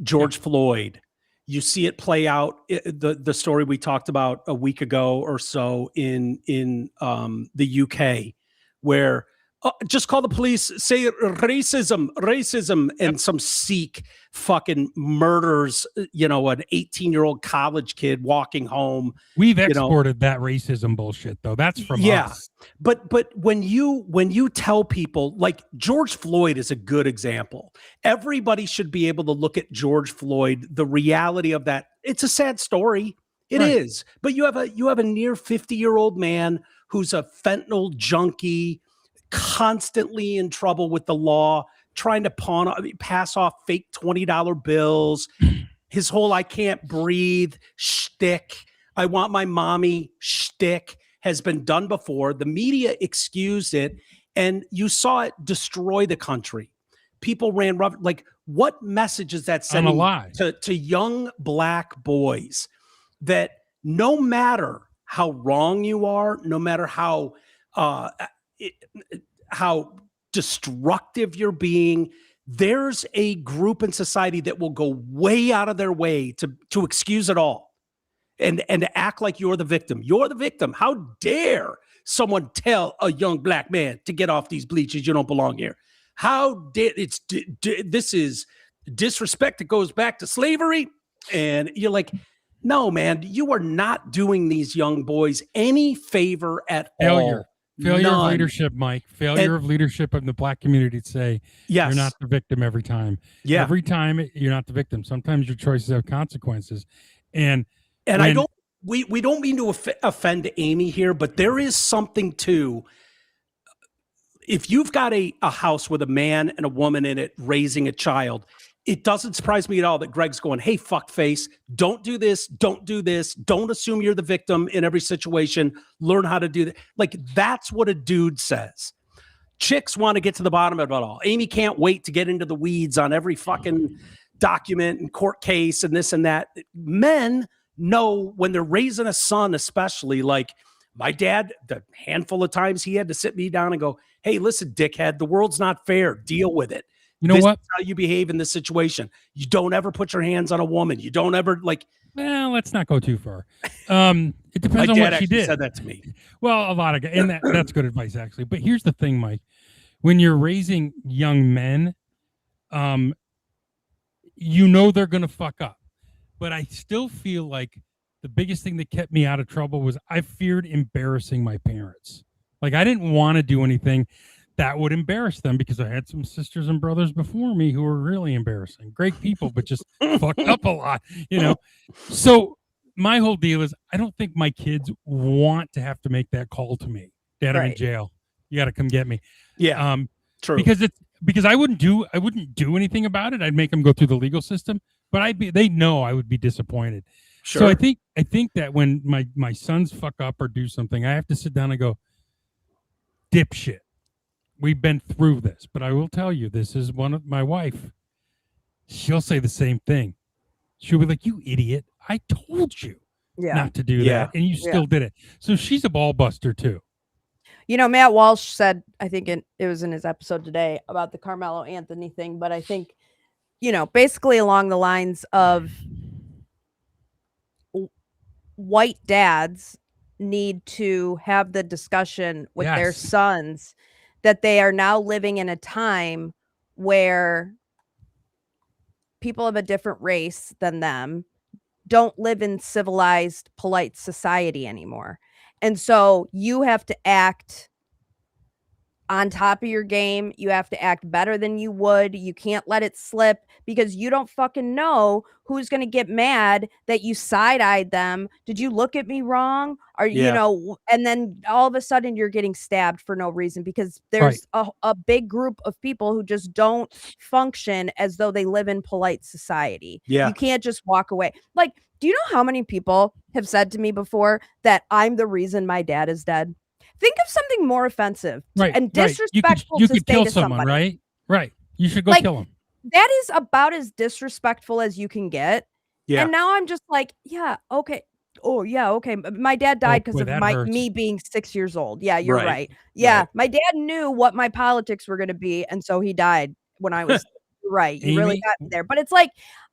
George Floyd. You see it play out. The story we talked about a week ago or so in the UK, where just call the police, say racism, and some Sikh fucking murders, an 18-year-old college kid walking home. We've exported that racism bullshit, though. That's from us. But when you tell people, like George Floyd is a good example. Everybody should be able to look at George Floyd, the reality of that. It's a sad story. It is. But you have a near 50-year-old man who's a fentanyl junkie, constantly in trouble with the law, trying to pass off fake $20 bills. His whole "I can't breathe" shtick, "I want my mommy" shtick has been done before. The media excused it, and you saw it destroy the country. People ran rough. Like, what message is that sending to young black boys that no matter how wrong you are, no matter how destructive you're being, there's a group in society that will go way out of their way to excuse it all and to act like you're the victim. You're the victim. How dare someone tell a young black man to get off these bleachers? You don't belong here. How dare this is disrespect that goes back to slavery. And you're like, no, man, you are not doing these young boys any favor at all. Failure of leadership, Mike. Failure of leadership in the black community to say you're not the victim every time. Yeah. Every time you're not the victim. Sometimes your choices have consequences. And I don't we don't mean to offend Amy here, but there is something to, if you've got a house with a man and a woman in it raising a child, it doesn't surprise me at all that Greg's going, "Hey, fuckface, don't do this. Don't do this. Don't assume you're the victim in every situation. Learn how to do that." Like, that's what a dude says. Chicks want to get to the bottom of it all. Amy can't wait to get into the weeds on every fucking document and court case and this and that. Men know when they're raising a son, especially, like my dad, the handful of times he had to sit me down and go, "Hey, listen, dickhead, the world's not fair. Deal with it. You know what? This is how you behave in this situation. You don't ever put your hands on a woman. You don't ever like." Well, let's not go too far. It depends on what she did. Said that to me. Well, a lot of guys, and that's good advice actually. But here's the thing, Mike: when you're raising young men, they're going to fuck up. But I still feel like the biggest thing that kept me out of trouble was I feared embarrassing my parents. Like, I didn't want to do anything that would embarrass them, because I had some sisters and brothers before me who were really embarrassing. Great people, but just fucked up a lot, So my whole deal is I don't think my kids want to have to make that call to me. "Dad, I'm in jail. You got to come get me." Yeah. True. Because I wouldn't do anything about it. I'd make them go through the legal system, but they know I would be disappointed. Sure. So I think that when my sons fuck up or do something, I have to sit down and go, "Dipshit. We've been through this." But I will tell you, this is one of my wife. She'll say the same thing. She'll be like, "You idiot. I told you not to do that. And you still did it." So she's a ball buster too. Matt Walsh said, I think it was in his episode today, about the Carmelo Anthony thing. But I think, basically along the lines of white dads need to have the discussion with their sons that they are now living in a time where people of a different race than them don't live in civilized, polite society anymore. And so you have to act on top of your game. You have to act better than you would. You can't let it slip because you don't fucking know who's going to get mad that you side-eyed them. Did you look at me wrong? Or, and then all of a sudden you're getting stabbed for no reason because there's a big group of people who just don't function as though they live in polite society. Yeah. You can't just walk away. Like, do you know how many people have said to me before that I'm the reason my dad is dead? Think of something more offensive and disrespectful You to could say kill to someone, somebody. right? Right. You should go kill him. That is about as disrespectful as you can get. Yeah. And now I'm just like, yeah, okay. Oh, yeah, okay. My dad died because of me being 6 years old. Yeah, you're right. Yeah, right. My dad knew what my politics were going to be, and so he died when I was right. You really got me there. But it's like,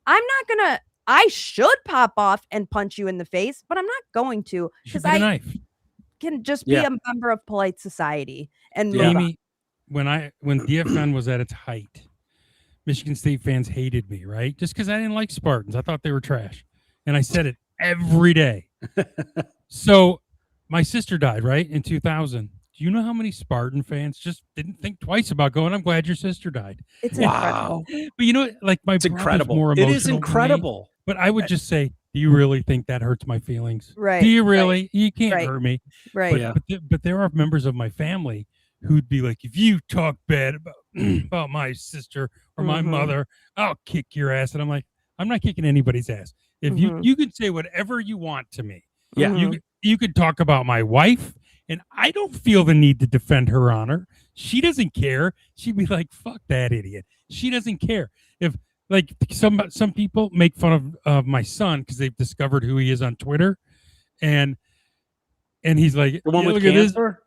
I should pop off and punch you in the face, but I'm not going to because I can just be a member of polite society. And Amy, when DFN was at its height, Michigan State fans hated me, right? Just because I didn't like Spartans. I thought they were trash. And I said it every day. So my sister died, right, in 2000. Do you know how many Spartan fans just didn't think twice about going, I'm glad your sister died? It's incredible. But you know, like it's incredible. More it is incredible. But I would just say, do you really think that hurts my feelings? Right. Do you really? Right. You can't hurt me. Right. But there are members of my family who'd be like, if you talk bad about my sister or my mother, I'll kick your ass. And I'm like, I'm not kicking anybody's ass. If you could say whatever you want to me. Yeah. You could talk about my wife, and I don't feel the need to defend her honor. She doesn't care. She'd be like, fuck that idiot. She doesn't care. If like some people make fun of my son because they've discovered who he is on Twitter, and he's like, the one with cancer?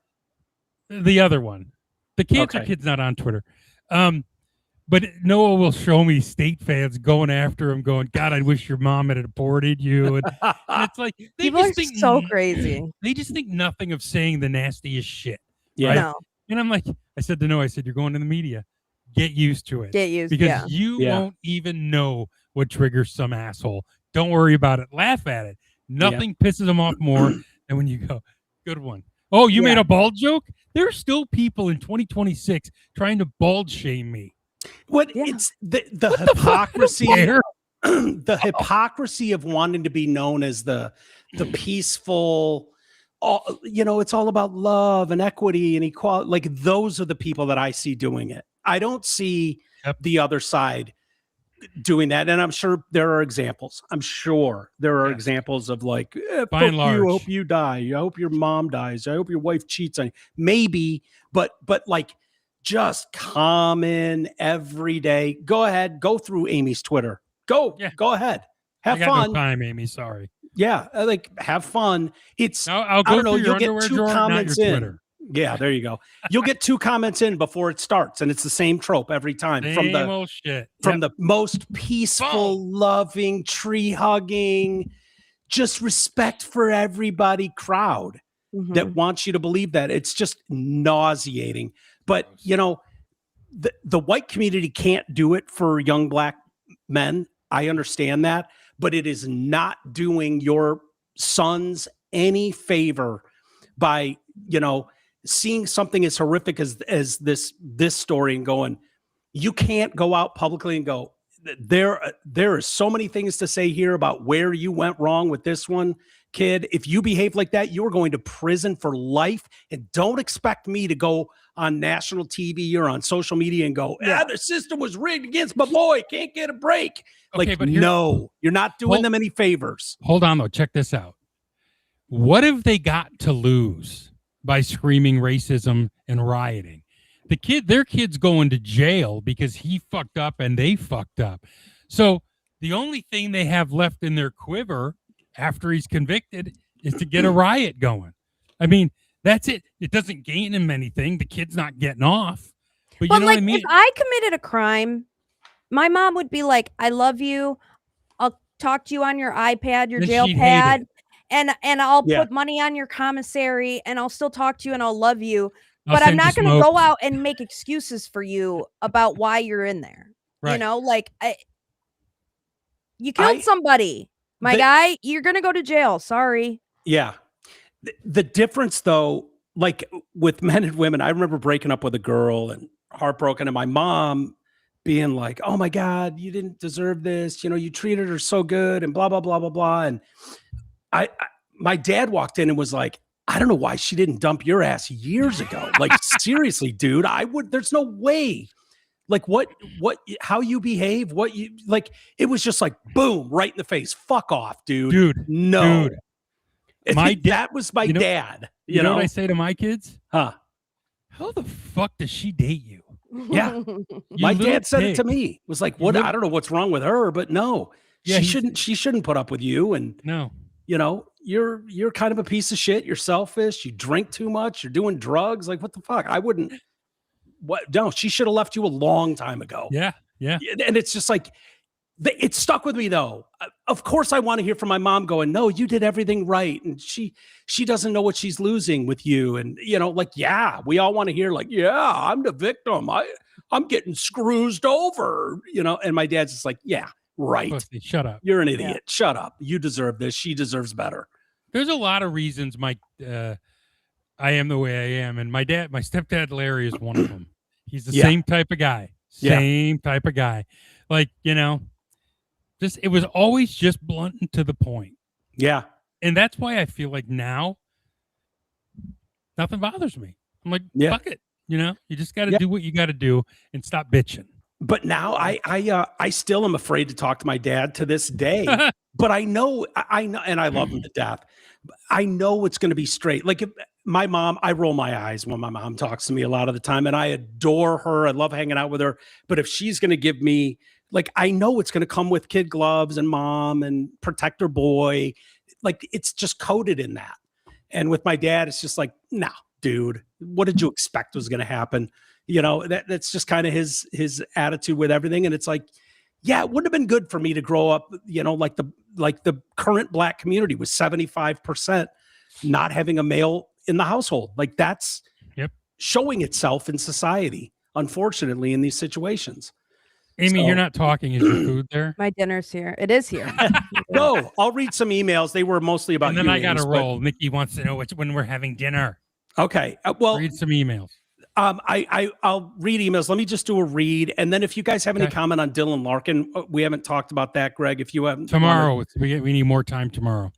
The other one. The cancer kid's not on Twitter. But Noah will show me State fans going after him, going, God, I wish your mom had aborted you. And it's like people are so crazy. They just think nothing of saying the nastiest shit. Yeah. Right? No. And I'm like, I said to Noah, you're going to the media. Get used to it. Get used because you won't even know what triggers some asshole. Don't worry about it. Laugh at it. Nothing pisses them off more than when you go, good one. Oh, you made a bald joke? There are still people in 2026 trying to bald shame me. It's the hypocrisy the hypocrisy of wanting to be known as the peaceful, it's all about love and equity and equality. Like those are the people that I see doing it. I don't see the other side doing that. And I'm sure there are examples. I'm sure there are examples of like, by and large, I hope you die. I hope your mom dies. I hope your wife cheats on you. Maybe, but like, just common every day. Go ahead. Go through Amy's Twitter. Go ahead. Have fun. No time, Amy. Sorry. Yeah. Like have fun. It's, I'll go I don't know. You'll get two comments in. Twitter. Yeah. There you go. You'll get 2 comments in before it starts. And it's the same trope every time same old shit. From the most peaceful, loving, tree hugging, just respect for everybody crowd that wants you to believe that. It's just nauseating. But, the white community can't do it for young black men. I understand that. But it is not doing your sons any favor by, seeing something as horrific as this story and going, you can't go out publicly and go, there are so many things to say here about where you went wrong with this one. Kid, if you behave like that, you're going to prison for life. And don't expect me to go on national TV or on social media and go, the system was rigged against my boy. Can't get a break. Okay, but no, you're not doing them any favors. Hold on, though. Check this out. What have they got to lose by screaming racism and rioting? Their kid's going to jail because he fucked up and they fucked up. So the only thing they have left in their quiver after he's convicted is to get a riot going. I mean, that's it. It doesn't gain him anything. The kid's not getting off. But you know what I mean? If I committed a crime, my mom would be like, I love you. I'll talk to you on your iPad, your jail pad, and I'll put money on your commissary, and I'll still talk to you and I'll love you. But I'm not going to go out and make excuses for you about why you're in there. Right. You killed somebody. My guy, you're going to go to jail. Sorry. Yeah. The difference, though, like with men and women, I remember breaking up with a girl and heartbroken, and my mom being like, "Oh my God, you didn't deserve this. You know, you treated her so good," and blah blah blah blah blah. And my dad walked in and was like, "I don't know why she didn't dump your ass years ago. Like seriously, dude, I would. There's no way. Like how you behave, what you like. It was just like boom, right in the face. Fuck off, dude. Dude, no." Dude. That was my dad. You know what I say to my kids? Huh? How the fuck does she date you? Yeah. My dad said it to me. It was like, what? I don't know what's wrong with her, but no, she shouldn't put up with you. And no, you know, you're kind of a piece of shit. You're selfish. You drink too much. You're doing drugs. Like, what the fuck? I wouldn't. What? No, she should have left you a long time ago. Yeah. And it's just like, it stuck with me though. Of course, I want to hear from my mom going, "No, you did everything right," and she doesn't know what she's losing with you. And you know, like, yeah, we all want to hear like, "Yeah, I'm the victim. I'm getting screwed over," you know. And my dad's just like, "Yeah, right. Pussy, shut up. You're an idiot. Yeah. Shut up. You deserve this. She deserves better." There's a lot of reasons I am the way I am, and my stepdad Larry is one of them. He's the same type of guy. Same type of guy. Like, you know. It was always just blunt and to the point. Yeah. And that's why I feel like now nothing bothers me. I'm like, fuck it. You know, you just got to do what you got to do and stop bitching. But now I still am afraid to talk to my dad to this day. But I know, and I love him to death. I know it's going to be straight. Like if my mom, I roll my eyes when my mom talks to me a lot of the time, and I adore her. I love hanging out with her. But if she's going to give me, like, I know it's going to come with kid gloves and mom and protector boy. Like, it's just coded in that. And with my dad, it's just like, nah, dude, what did you expect was going to happen? You know, that's just kind of his attitude with everything. And it's like, yeah, it wouldn't have been good for me to grow up, you know, like the current Black community was 75% not having a male in the household. Like that's showing itself in society, unfortunately, in these situations. Amy, you're not talking. Is your food there? My dinner's here. It is here. No, I'll read some emails. They were mostly about and then I got to roll. Nikki wants to know when we're having dinner. Okay. Well, read some emails. I'll read emails. Let me just do a read. And then if you guys have any comment on Dylan Larkin, we haven't talked about that, Greg. If you haven't. Tomorrow. We need more time tomorrow.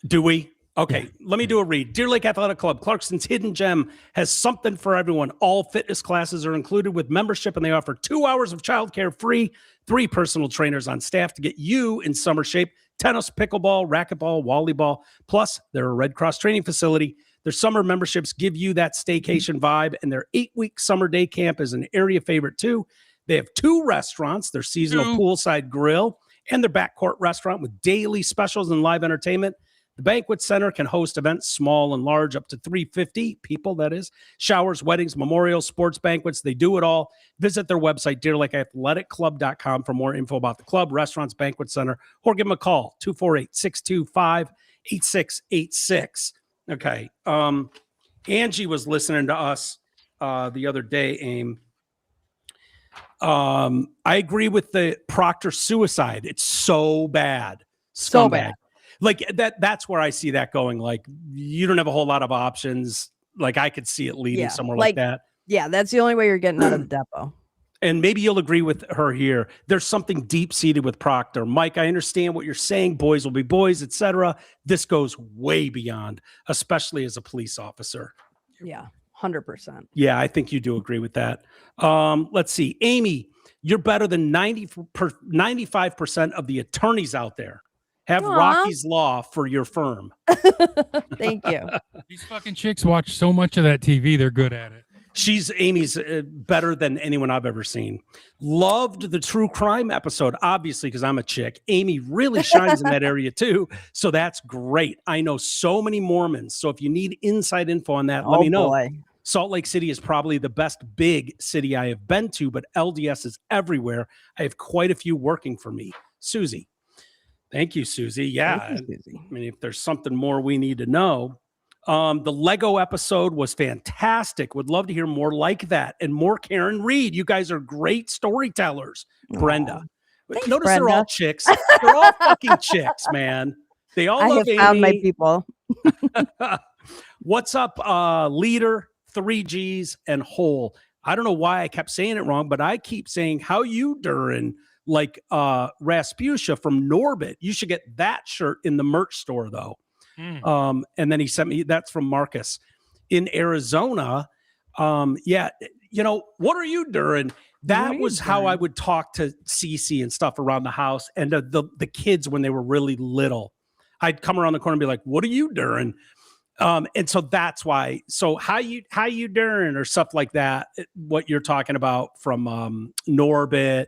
Do we? Okay, let me do a read. Deer Lake Athletic Club, Clarkson's Hidden Gem, has something for everyone. All fitness classes are included with membership, and they offer 2 hours of childcare free, 3 personal trainers on staff to get you in summer shape, tennis, pickleball, racquetball, volleyball. Plus, they're a Red Cross training facility. Their summer memberships give you that staycation vibe, and their 8-week summer day camp is an area favorite too. They have 2 restaurants, their seasonal poolside grill, and their backcourt restaurant with daily specials and live entertainment. The banquet center can host events small and large, up to 350 people, that is. Showers, weddings, memorials, sports banquets, they do it all. Visit their website, deerlakeathletic.club.com, for more info about the club, restaurants, banquet center, or give them a call, 248-625-8686. Okay. Angie was listening to us the other day, Aim. I agree with the Proctor suicide. It's so bad. So bad. Like that's where I see that going. Like you don't have a whole lot of options. Like I could see it leading somewhere like that. Yeah, that's the only way you're getting out of the depot. And maybe you'll agree with her here. There's something deep-seated with Proctor. Mike, I understand what you're saying. Boys will be boys, etc. This goes way beyond, especially as a police officer. Yeah, 100%. Yeah, I think you do agree with that. Let's see. Amy, you're better than 95% of the attorneys out there. Have Rocky's Law for your firm. Thank you. These fucking chicks watch so much of that TV. They're good at it. Amy's better than anyone I've ever seen. Loved the true crime episode, obviously, because I'm a chick. Amy really shines in that area too. So that's great. I know so many Mormons. So if you need inside info on that, let me know. Boy. Salt Lake City is probably the best big city I have been to, but LDS is everywhere. I have quite a few working for me. Susie. Thank you, Susie. Yeah. Thank you, Susie. I mean, if there's something more we need to know. The Lego episode was fantastic. Would love to hear more like that and more Karen Reed. You guys are great storytellers. Brenda. Thanks, Notice Brenda. they're all chicks. They're all fucking chicks, man. They all love I have found Amy. my people. What's up, leader, 3Gs, and whole? I don't know why I kept saying it wrong, but I keep saying how you Durin, like Rasputia from Norbit. You should get that shirt in the merch store though. And then he sent me, that's from Marcus in Arizona. Yeah, you know, what are you Durin? That was how I would talk to Cece and stuff around the house and the kids when they were really little. I'd come around the corner and be like, what are you Durin? And so that's why. So how you doing or stuff like that, what you're talking about from Norbit.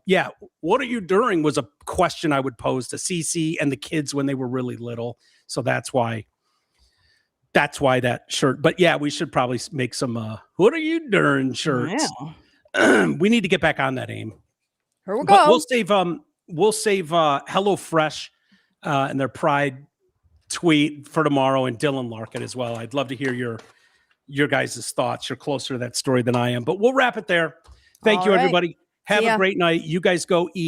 Yeah, what are you doing was a question I would pose to Cece and the kids when they were really little. So that's why that shirt. But yeah, we should probably make some what are you doing shirts. Yeah. We need to get back on that, Aim. Here we go. We'll save HelloFresh and their Pride tweet for tomorrow, and Dylan Larkin as well. I'd love to hear your guys' thoughts. You're closer to that story than I am, but we'll wrap it there. Thank you, everybody. Have a great night. You guys go eat.